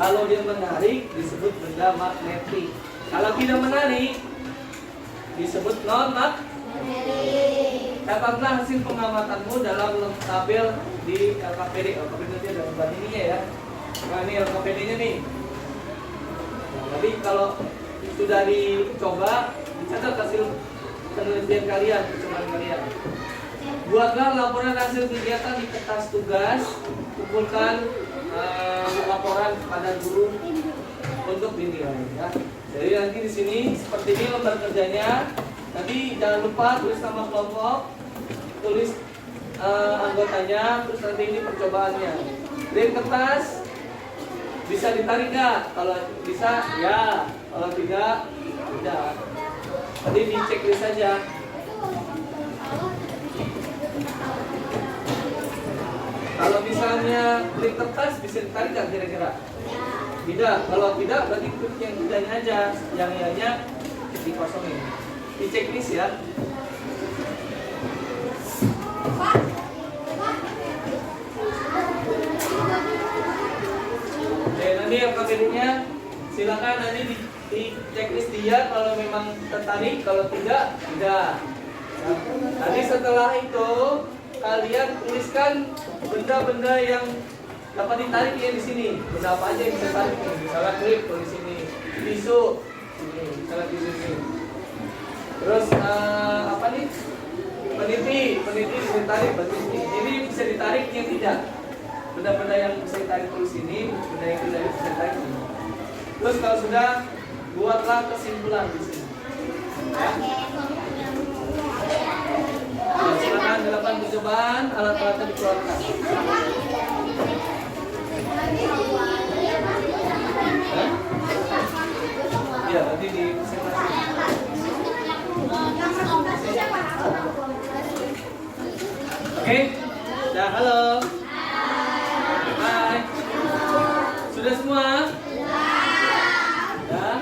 Kalau dia menarik disebut benda magnetik. Kalau tidak menarik disebut non magnetik. Catatlah hasil pengamatanmu dalam tabel di LKPD. LKPD itu ada lembar ininya ya. Nah ini LKPD-nya nih. Nah, tapi kalau sudah dicoba, dicatat hasil penelitian kalian, percobaan kalian. Buatlah laporan hasil kegiatan di kertas tugas. Kumpulkan laporan kepada guru untuk dinilai. Ya. Jadi nanti di sini seperti ini lembar kerjanya. Nanti jangan lupa tulis nama kelompok, tulis anggotanya, terus nanti ini percobaannya. Dari kertas bisa ditarik nggak? Kalau bisa ya, kalau tidak tidak. Tadi di checklist saja. Kalau misalnya klip kertas bisa ditarik nggak kira-kira? Tidak. Kalau tidak berarti klip yang tidaknya aja, yang ianya dikosongin. Di checklist ya. Oke, nanti LKPD-nya silakan nanti di checklist dia kalau memang tertarik, kalau tidak tidak. Nah, nanti setelah itu kalian tuliskan benda-benda yang dapat ditarik ya di sini. Benda apa aja yang bisa tarik nih? Misalnya klip tulis sini, tisu, ini, misalnya tisu sini. Terus apa nih? Peniti bisa ditarik berarti ini. Jadi bisa ditarik yang tidak. Benda-benda yang bisa ditarik tulis sini, benda yang tidak bisa ditarik sini. Terus kalau sudah buatlah kesimpulan di sini. Ya. Ya, silakan dilakukan percobaan, alat-alatnya dikeluarkan. Ya, nanti di presentasi. Oke, dah halo. Hai. Sudah semua? Sudah.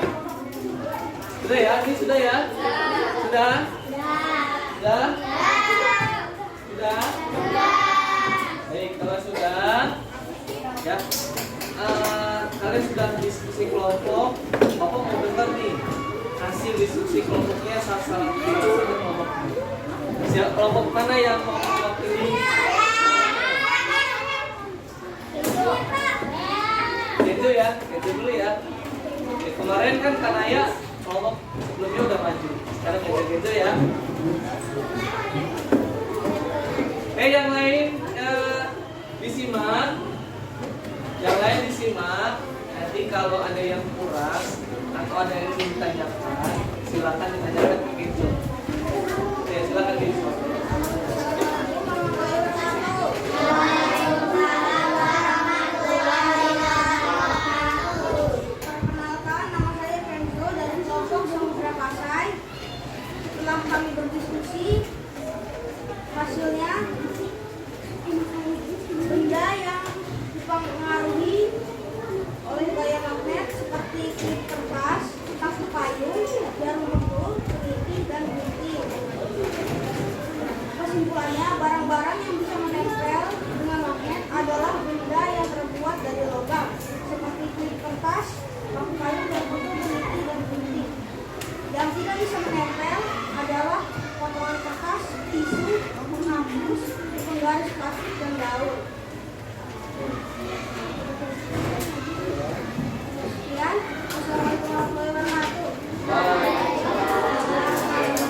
Sudah ya? Ini sudah ya? Sudah? Sudah? Sudah? Baik, kalau sudah, ya. Kalian sudah diskusi kelompok. Bapak mau dengar nih hasil diskusi kelompoknya salah kelompok. Siapa kelompok mana yang mau mewakili? Kenzo ya, Kenzo dulu ya. Oke, kemarin kan Kanaya kelompok sebelumnya udah maju. Sekarang Kenzo ya. Yang lain disimak. kalau ada yang kurang atau ada yang ingin ditanyakan, silakan ditanyakan ke Kenzo. Ya, silakan Kenzo. Perkenalkan, nama saya Kenzo dari kelompok Samudra Pasai. Setelah kami berdiskusi, hasilnya benda yang dipengaruhi oleh gaya magnet seperti klip kertas, sapu payung, jarum pentul, keliti, dan gunting. Kesimpulannya, barang-barang yang bisa menempel dengan magnet adalah benda yang terbuat dari logam, seperti klip kertas, sapu payung, jarum pentul, keliti, dan gunting. Yang tidak bisa menempel adalah potongan kertas, tisu, penghapus, penggaris plastik, dan daun. Sekian, wassalamualaikum warahmatullahi wabarakatuh.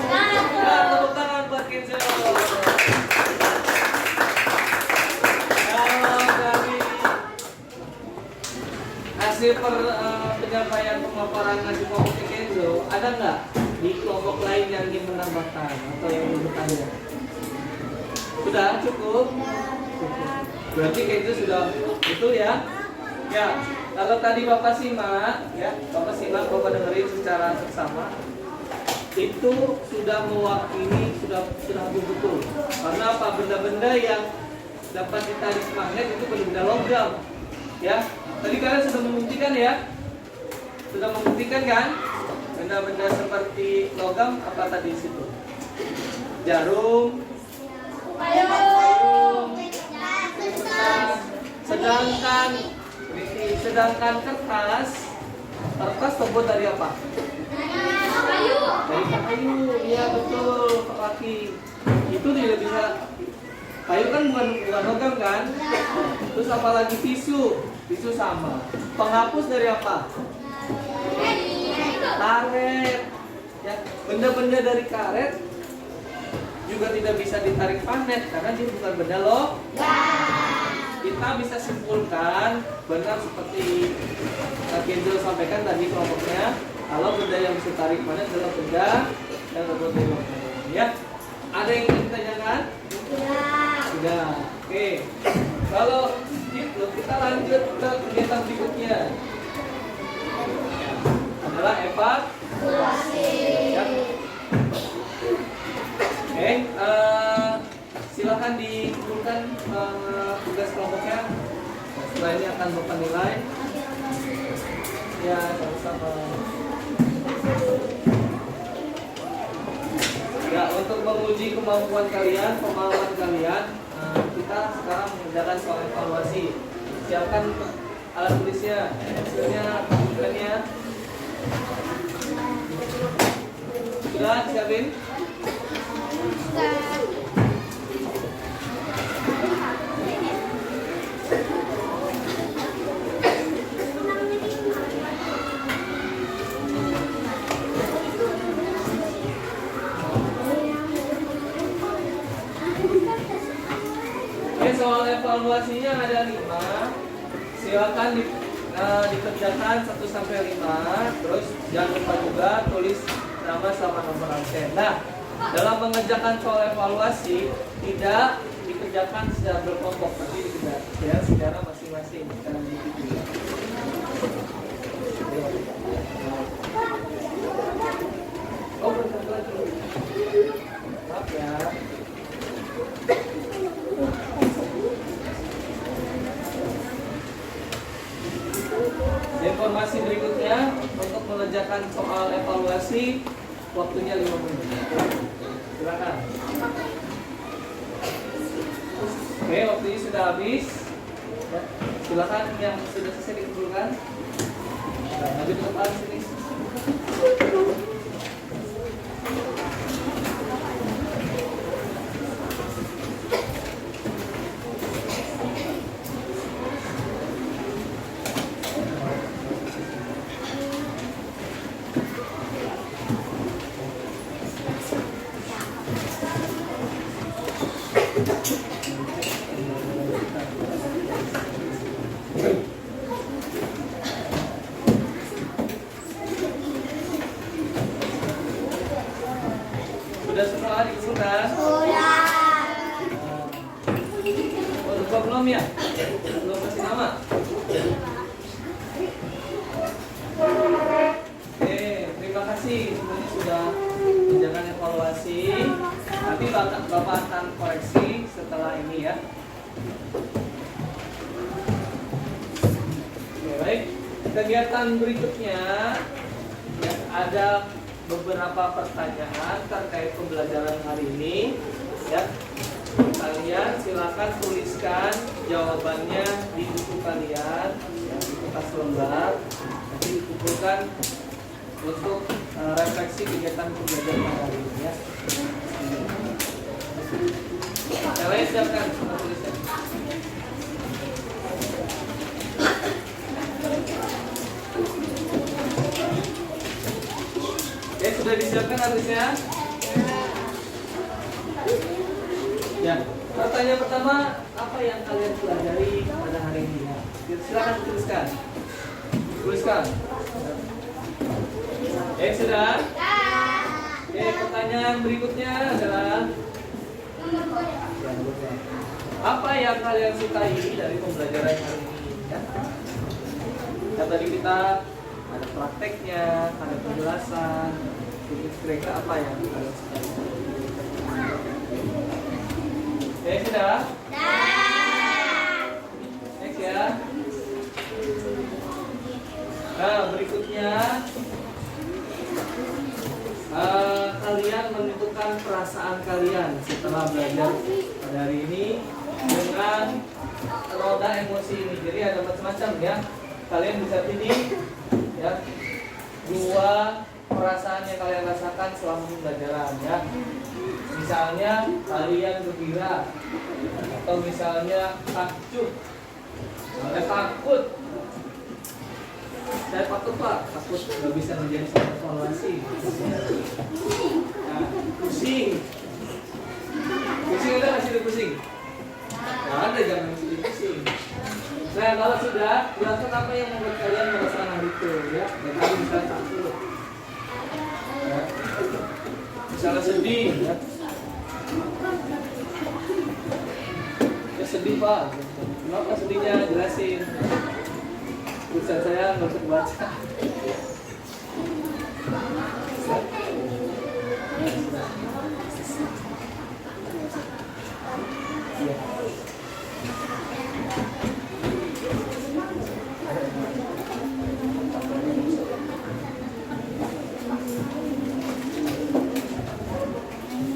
Ya, tepuk tangan buat Kenzo. Kalau dari hasil penyampaian pemaparan ngaji kelompok Kenzo, ada nggak di kelompok lain yang ingin menambahkan atau yang ingin bertanya? Sudah cukup? Cukup. Berarti Kenzo sudah betul ya? Ya, kalau tadi Bapak simak, ya, Bapak simak, Bapak dengerin secara seksama. Itu sudah mewakili, sudah betul. Karena apa? Benda-benda yang dapat ditarik magnet itu benda logam. Ya, tadi kalian sudah membuktikan ya? Sudah membuktikan kan? Benda-benda seperti logam apa tadi situ? Jarum, payung, sedangkan kertas terbuat dari apa? Dari kayu, iya betul Pak Laki. Itu tidak bisa. Kayu kan bukan logam kan? Terus apalagi tisu sama. Penghapus dari apa? Karet. Ya, benda-benda dari karet juga tidak bisa ditarik magnet karena dia bukan benda logam. Kita bisa simpulkan benar seperti Kenzo sampaikan tadi kelompoknya, kalau benda yang bisa tarik magnet adalah benda yang terbuat dari logam. Ya, ada yang ingin ditanyakan? Sudah. Oke. Kalau gitu kita lanjut ke kegiatan berikutnya. Adalah evaluasi. Ya. Oke, silakan dikumpulkan tugas kelompoknya. Setelah ini akan Bapak nilai. Ya, sama-sama. Ya, untuk menguji kemampuan kalian, pemahaman kalian, kita sekarang mengerjakan soal evaluasi. Siapkan alat tulisnya, pensilnya, bukunya. Sudah siapin? Soal evaluasinya ada 5. Silakan dikerjakan 1 sampai 5. Terus jangan lupa juga tulis nama sama nomor absen. Nah, dalam mengerjakan soal evaluasi tidak dikerjakan secara berkelompok, tapi dikerjakan ya secara masing-masing secara individu. Oh, bentar lagi. Maaf ya. Informasi berikutnya untuk mengerjakan soal evaluasi waktunya 5 menit. Silakan. Oke, waktunya sudah habis. Ya, silakan yang sudah selesai dikumpulkan. Nah, habis depan sini. Belum kasih nama? Oke, terima kasih semuanya sudah menjalankan evaluasi. Nanti Bapak akan koreksi setelah ini ya. Oke, baik. Kegiatan berikutnya ya, ada beberapa pertanyaan terkait pembelajaran hari ini ya. Kalian silakan tuliskan jawabannya di buku kalian ya, di kertas lembar. Nanti dikumpulkan untuk refleksi kegiatan pembelajaran hari ini ya. Kalian silakan tuliskan. Ya, sudah disiapkan harusnya? Ya, pertanyaan pertama, apa yang kalian pelajari pada hari ini? Silakan tuliskan. Tuliskan. Sudah? Oke, pertanyaan berikutnya adalah apa yang kalian sukai dari pembelajaran hari ini? Ya. Ya, tadi kita ada prakteknya, ada penjelasan. Kira-kira apa yang kalian sukai? Sudah? Next ya. Nah, berikutnya kalian menentukan perasaan kalian setelah belajar pada hari ini dengan roda emosi ini. Jadi ada macam-macam ya. Kalian bisa pilih ya dua perasaan yang kalian rasakan selama pembelajaran ya. Misalnya kalian gembira atau misalnya takjub, misalnya takut. Saya takut pak, takut nggak bisa menjadi satu evaluasi. Nah, pusing, pusing ada nggak sih pusing? Nggak ada, jangan pusing. Nah kalau sudah, jelaskan apa yang membuat kalian merasakan hal itu ya. Dan kalian bisa takut, ya. Misalnya sedih, ya. Ya sedih pak, kenapa sedihnya jelasin. Tulisan saya nggak usah baca.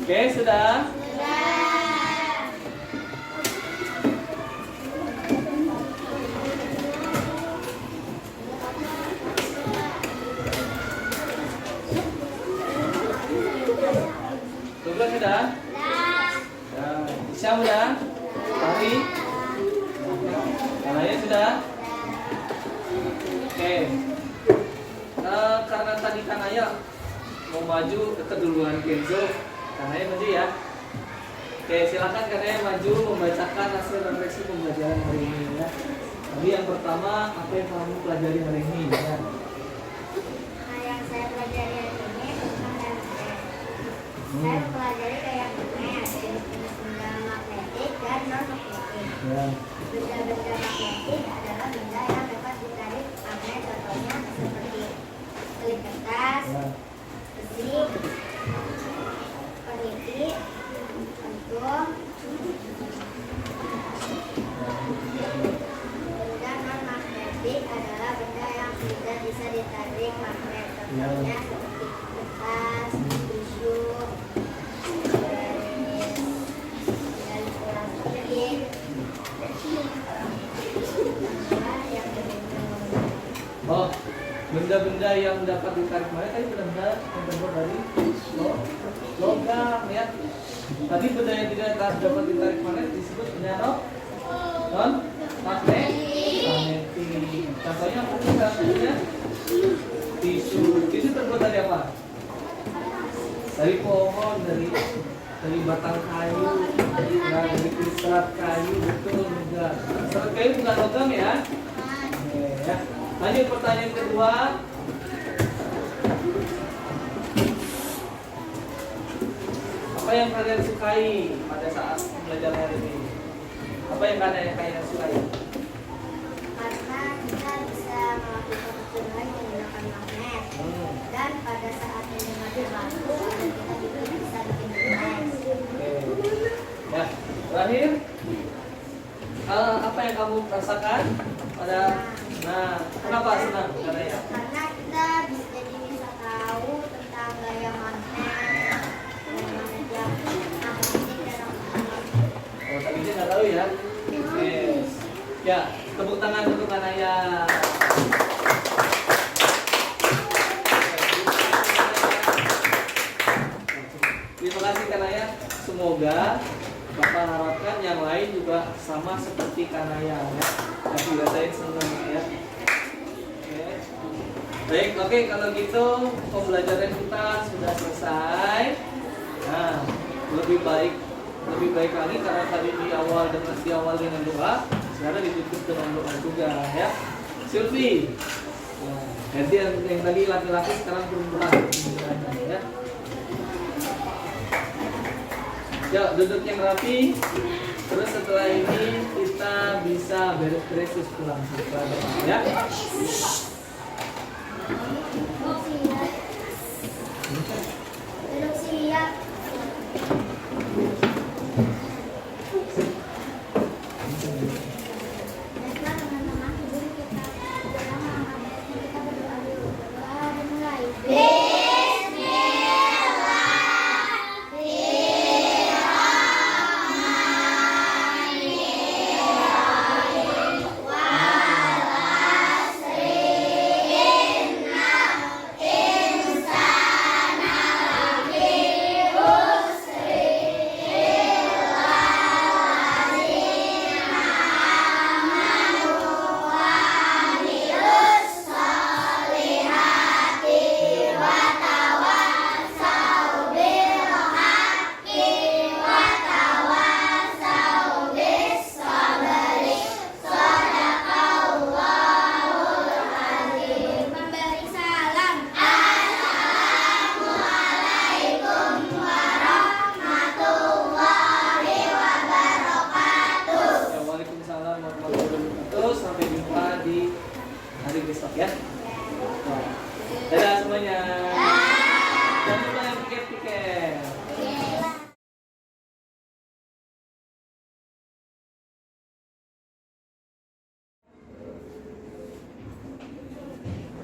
Oke, sudah? Sudah? Isyam sudah? Fahri? Yang sudah? Oke. Karena tadi Kang Aya mau maju ke keduluan Kenzo, Kang Aya maju ya. Oke, silakan Kang Aya maju membacakan hasil refleksi pembelajaran hari ini ya. Tadi yang pertama, apa yang kamu pelajari hari ini ya? Yang saya pelajari hari ini tentang MTS. Saya pelajari kayak magnet, benda magnetik dan non magnetik. Ya. Benda-benda magnetik adalah benda yang dapat ditarik magnet, contohnya seperti klip kertas, Ya. besi, peniti, pentul. Benda non magnetik adalah benda yang tidak bisa ditarik magnet, contohnya seperti kertas, tisu, dan plastik. Oh, benda-benda yang dapat ditarik magnet tadi benda-benda yang terbuat dari logam ya. Tadi benda yang tidak dapat ditarik magnet disebut benda non magnetik. Contohnya apa sih contohnya? Tisu. Tisu terbuat dari apa? Dari pohon, dari batang kayu, nah, dari serat kayu, betul enggak? Serat kayu bukan logam ya? Oke, ya. Lanjut pertanyaan kedua. Apa yang kalian sukai pada saat belajar hari ini? Apa yang kalian sukai? merasakan pada. Nah, kenapa senang Kanaya? Karena kita jadi bisa tahu tentang gaya magnet yang magnetik dan non-magnetik. Oh, tadi dia nggak tahu ya. Yes. Ya, tepuk tangan untuk Kanaya. Terima kasih Kanaya. Semoga Bapak harapkan yang lain juga sama seperti Kanaya ya. Yang dirasain senang ya. Oke. Baik, oke kalau gitu pembelajaran kita sudah selesai. Nah, lebih baik lagi karena tadi diawal dengan doa, sekarang ditutup dengan doa juga ya. Sylvie. Nah, nanti yang tadi laki-laki sekarang perempuan ya. Yuk, duduk yang rapi. Terus setelah ini kita bisa beres-beres terus pulang setelah doa ya. Belum siap. Baiklah teman-teman, sebelum kita berdoa dulu. Berdoa dimulai. Memberi salam. Waalaikumsalam warahmatullahi wabarakatuh. Sampai jumpa di hari besok ya. Nah, dadah semuanya. Jangan lupa yang piket-piket.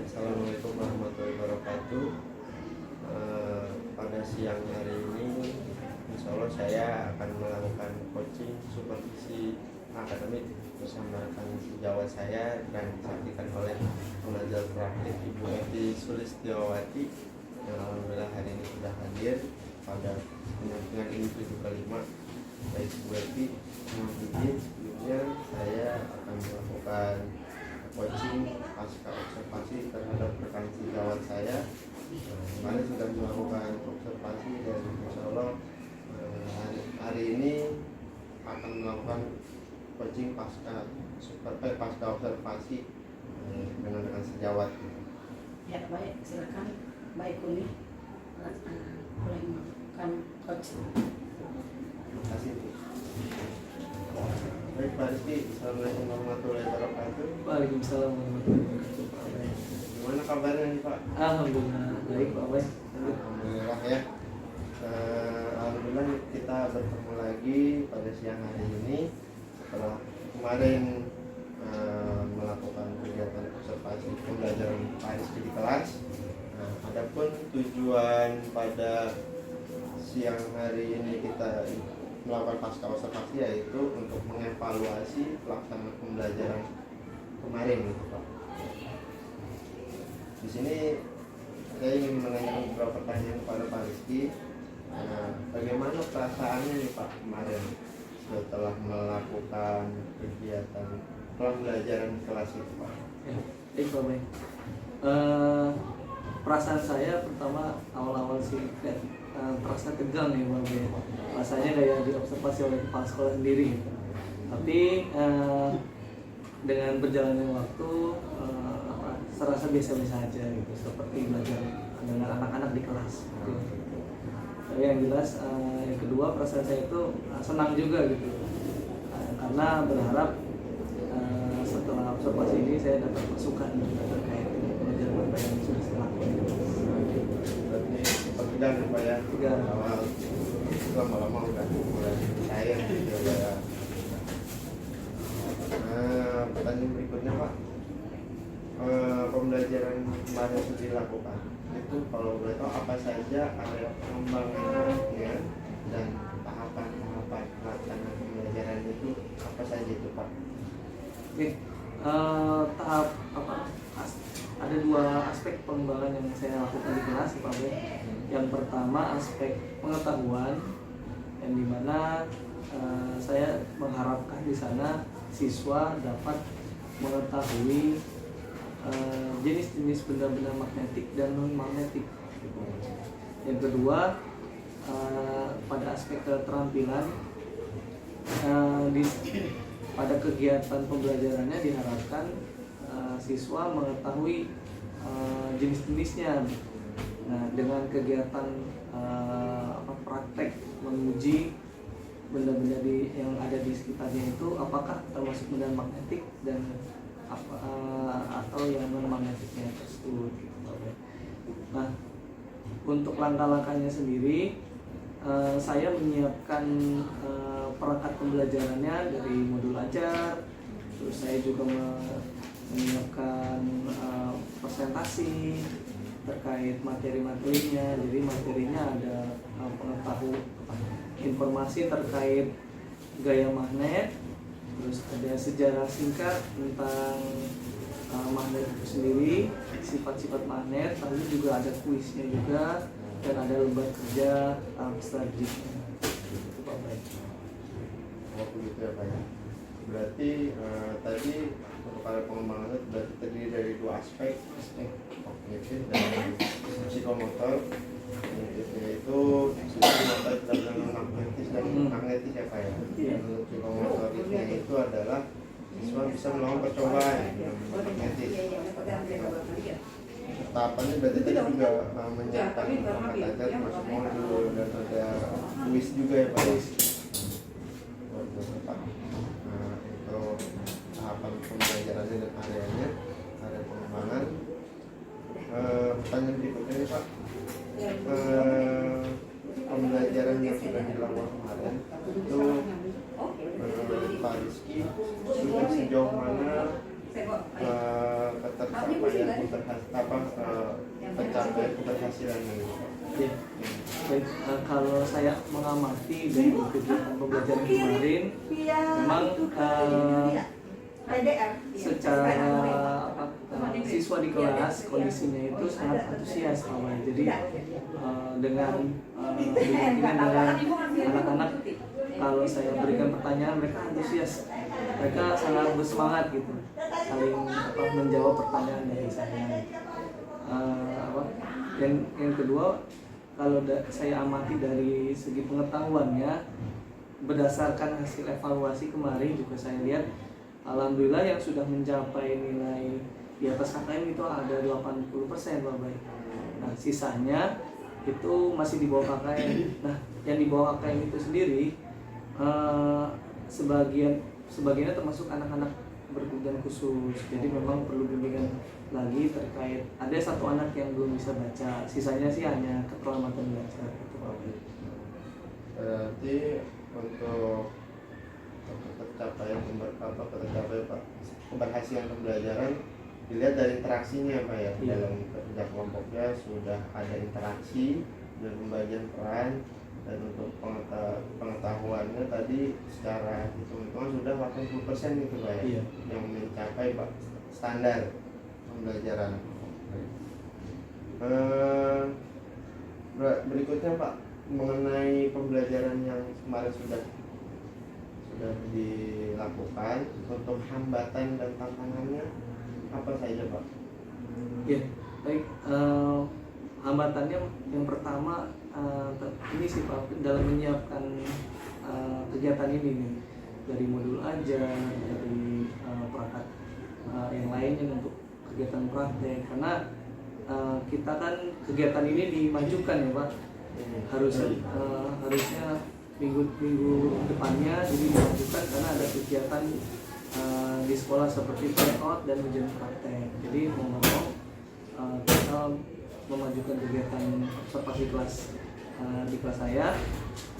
Assalamualaikum warahmatullahi wabarakatuh. Pada siang hari ini, insya Allah saya akan melakukan coaching supervisi akademik bersama rekan sejawat saya dan disaksikan oleh pengajar praktik Ibu Eti Sulistiawati yang alhamdulillah hari ini sudah hadir pada penyampingan ini 7 ke 5. Baik Bu Eti, mohon izin sebelumnya saya akan melakukan coaching pasca observasi terhadap rekan sejawat saya. Kemarin sudah melakukan observasi dan insya Allah hari ini akan melakukan coaching pasca observasi dengan rekan sejawat. Ya baik, silakan baik Uli boleh melakukan coach. Terima kasih Bu. Baik Pak Rizky, Assalamualaikum warahmatullahi wabarakatuh. Waalaikumsalam warahmatullahi wabarakatuh. Gimana kabarnya nih Pak? Alhamdulillah baik Pak Wes. Alhamdulillah ya. Alhamdulillah kita bertemu lagi pada siang hari ini setelah kemarin melakukan kegiatan observasi pembelajaran Pak Rizky di kelas. Adapun tujuan pada siang hari ini kita melakukan pasca observasi yaitu untuk mengevaluasi pelaksanaan pembelajaran kemarin gitu Pak. Di sini saya ingin menanyakan beberapa pertanyaan kepada Pak Rizky. Bagaimana perasaannya nih Pak kemarin setelah melakukan kegiatan pembelajaran kelas itu Pak? Baik Pak Wes. Perasaan saya pertama awal-awal sih terasa tegang ya Pak Wes. Rasanya kayak diobservasi oleh kepala sekolah sendiri gitu. Tapi dengan berjalannya waktu serasa biasa-biasa aja gitu, seperti belajar dengan anak-anak di kelas gitu. Tapi yang jelas yang kedua perasaan saya itu senang juga gitu, karena berharap setelah observasi ini saya dapat masukan terkait dengan pelajaran apa yang sudah saya lakukan. Berarti perbedaan ya Pak ya? Tegang. Awal lama-lama udah mulai cair gitu ya. pertanyaan berikutnya Pak, pembelajaran kemarin sudah dilakukan itu kalau boleh tahu apa saja area pengembangannya dan tahapan-tahapan pelaksanaan pembelajaran itu apa saja itu Pak? Oke, tahap apa? Ada dua aspek pengembangan yang saya lakukan di kelas, Pak Boy. Yang pertama aspek pengetahuan, yang dimana saya mengharapkan di sana siswa dapat mengetahui jenis-jenis benda-benda magnetik dan non magnetik. Yang kedua pada aspek keterampilan, pada kegiatan pembelajarannya diharapkan siswa mengetahui jenis-jenisnya. Nah, dengan kegiatan praktek menguji benda-benda yang ada di sekitarnya itu apakah termasuk benda magnetik dan atau yang non magnetiknya tersebut. Nah, untuk langkah-langkahnya sendiri saya menyiapkan perangkat pembelajarannya dari modul ajar, terus saya juga menyiapkan presentasi terkait materi-materinya. Jadi materinya ada pengetahuan informasi terkait gaya magnet, terus ada sejarah singkat tentang magnet itu sendiri, sifat-sifat magnet, lalu juga ada kuisnya juga, dan ada lembar kerja strateginya. Itu Pak Baik. Oh begitu ya Pak ya. Berarti tadi untuk area pengembangan itu berarti terdiri dari dua aspek kognitif dan psikomotor. Kognitifnya itu psikomotor kita bilang magnetis dan magnetis ya Pak ya. Untuk psikomotoriknya itu adalah siswa bisa melakukan percobaan dengan magnetis. Tahapannya berarti tadi juga menyiapkan perangkat ajar termasuk modul dan ada kuis juga ya Pak. Untuk tahapan pembelajarannya dan areanya, area pengembangan. Pertanyaan berikutnya nih Pak, pembelajaran yang sudah dilakukan kemarin itu Pak Rizky sudah sejauh mana pencapaian keberhasilannya ini? Ya. Baik, kalau saya mengamati dari kegiatan pembelajaran kemarin, memang secara siswa di kelas kondisinya itu sangat antusias awalnya. Jadi dengan anak-anak, kalau saya berikan pertanyaan mereka antusias, mereka sangat bersemangat gitu, saling menjawab pertanyaan dari saya. Yang kedua, kalau saya amati dari segi pengetahuannya, berdasarkan hasil evaluasi kemarin juga saya lihat, alhamdulillah yang sudah mencapai nilai di atas KKM itu ada 80% Pak Baik. Nah, sisanya itu masih di bawah KKM. Nah, yang di bawah KKM itu sendiri sebagiannya termasuk anak-anak berkebutuhan khusus. Jadi memang perlu bimbingan lagi terkait, ada satu anak yang belum bisa baca, sisanya sih hanya keterlambatan belajar gitu Pak. Berarti untuk tercapaian keberhasilan pembelajaran dilihat dari interaksinya Pak ya. Iya. Dalam kerja kelompoknya sudah ada interaksi dan pembagian peran, dan untuk pengetahuannya tadi secara hitung-hitungan sudah 80% gitu Pak ya. Iya. Yang mencapai Pak standar pembelajaran. Berikutnya Pak, mengenai pembelajaran yang kemarin sudah dilakukan, untuk hambatan dan tantangannya apa saja Pak? Ya, baik. Hambatannya yang pertama ini sih Pak, dalam menyiapkan kegiatan ini nih, dari modul ajar, dari perangkat yang lainnya untuk kegiatan praktek, karena kita kan kegiatan ini dimajukan ya Pak, harusnya minggu depannya jadi dimajukan karena ada kegiatan di sekolah seperti tryout dan ujian praktek. Jadi mau kita memajukan kegiatan observasi kelas di kelas saya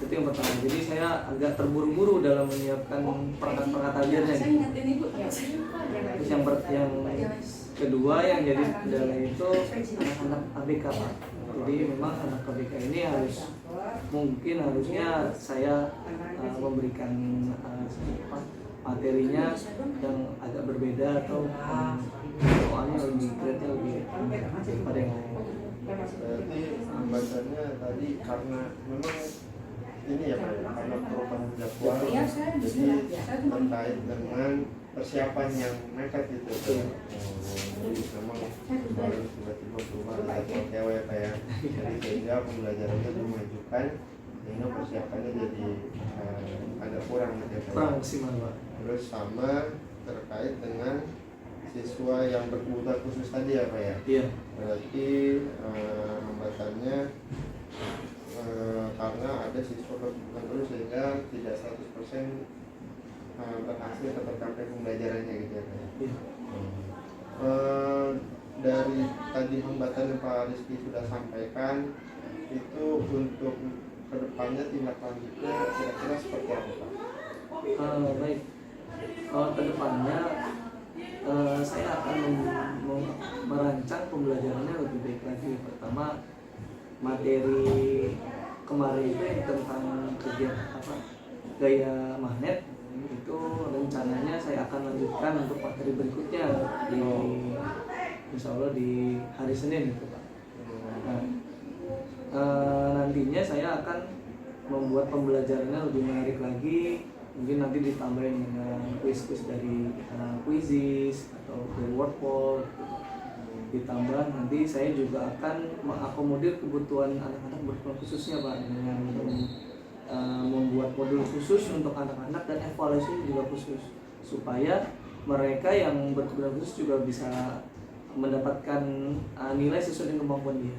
Itu yang pertama. Jadi saya agak terburu-buru dalam menyiapkan perangkat-perangkat ajarnya. Saya ingetin ibu ya. Terus yang kedua yang jadi kendala itu anak-anak ABK Pak. Jadi memang anak ABK ini harusnya saya memberikan materinya yang agak berbeda atau soalnya lebih grade-nya lebih pada yang lain. Berarti hambatannya tadi karena memang ini ya Pak, karena perubahan jadwal, Iya, saya jadi bisa. terkait dengan persiapan yang mepet gitu. Iya. Jadi memang baru tiba-tiba berubah jadwal cewek ya Pak ya. Jadi sehingga pembelajarannya dimajukan sehingga persiapannya jadi agak kurang gitu ya Pak. Kurang maksimal Pak. Terus sama terkait dengan siswa yang berkebutuhan khusus tadi ya Pak ya. Iya. Berarti hambatannya karena ada siswa berkebutuhan khusus sehingga tidak 100% berhasil tercapai pembelajarannya gitu ya Pak ya. Iya. Dari tadi hambatan yang Pak Rizky sudah sampaikan itu untuk kedepannya tindak lanjutnya kira-kira seperti apa Pak? Baik. Kedepannya saya akan merancang pembelajarannya lebih baik lagi. Pertama, materi kemarin itu yang tentang kegiatan gaya magnet itu rencananya saya akan lanjutkan untuk materi berikutnya di insya Allah di hari Senin gitu Pak. Nah, nantinya saya akan membuat pembelajarannya lebih menarik lagi. Mungkin nanti ditambahin dengan kuis-kuis dari Quizizz atau dari Wordpod. Ditambah nanti saya juga akan mengakomodir kebutuhan anak-anak berkebutuhan khususnya Pak, dengan membuat modul khusus untuk anak-anak dan evaluasi juga khusus supaya mereka yang berkebutuhan khusus juga bisa mendapatkan nilai sesuai dengan kemampuan dia.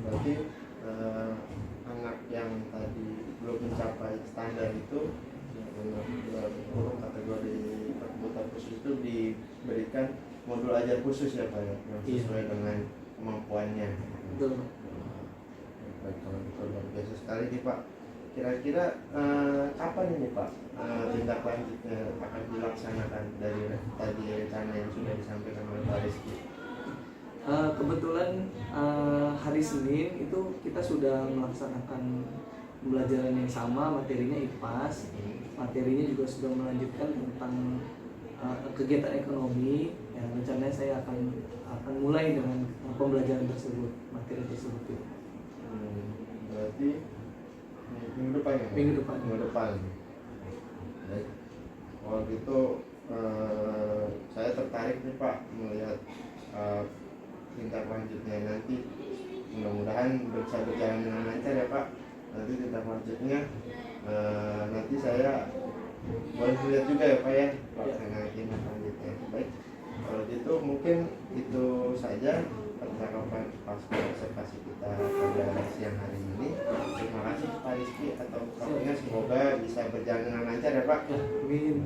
Berarti anak yang tadi belum mencapai standar itu kategori berkebutuhan khusus itu diberikan modul ajar khusus ya Pak ya, yang sesuai dengan kemampuannya. Betul. Baik, kalau gitu luar biasa sekali nih Pak. Kira-kira kapan ini Pak tindak lanjutnya akan dilaksanakan dari tadi rencana yang sudah disampaikan oleh Pak Rizky? Kebetulan hari Senin itu kita sudah melaksanakan pembelajaran yang sama, materinya IPAS, materinya juga sudah melanjutkan tentang kegiatan ekonomi. Ya, rencananya saya akan mulai dengan pembelajaran tersebut, materi tersebut. Berarti minggu depan ya? Minggu depan. Minggu depan. Baik. Kalau gitu saya tertarik nih Pak melihat tindak lanjutnya nanti. Mudah-mudahan bisa berjalan dengan lancar ya Pak. Nanti tindak lanjutnya nanti saya boleh lihat juga ya Pak ya pelaksanaan tindak lanjutnya. Baik. Kalau gitu mungkin itu saja percakapan pasca observasi kita pada siang hari ini. Terima kasih Pak Rizky atau waktunya, semoga bisa berjalan dengan lancar ya Pak. Amin.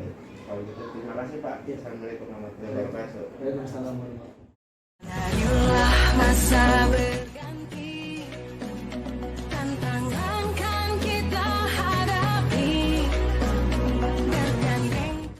Kalau gitu terima kasih Pak. Assalamualaikum warahmatullahi wabarakatuh. Waalaikumsalam warahmatullahi wabarakatuh. Marilah masa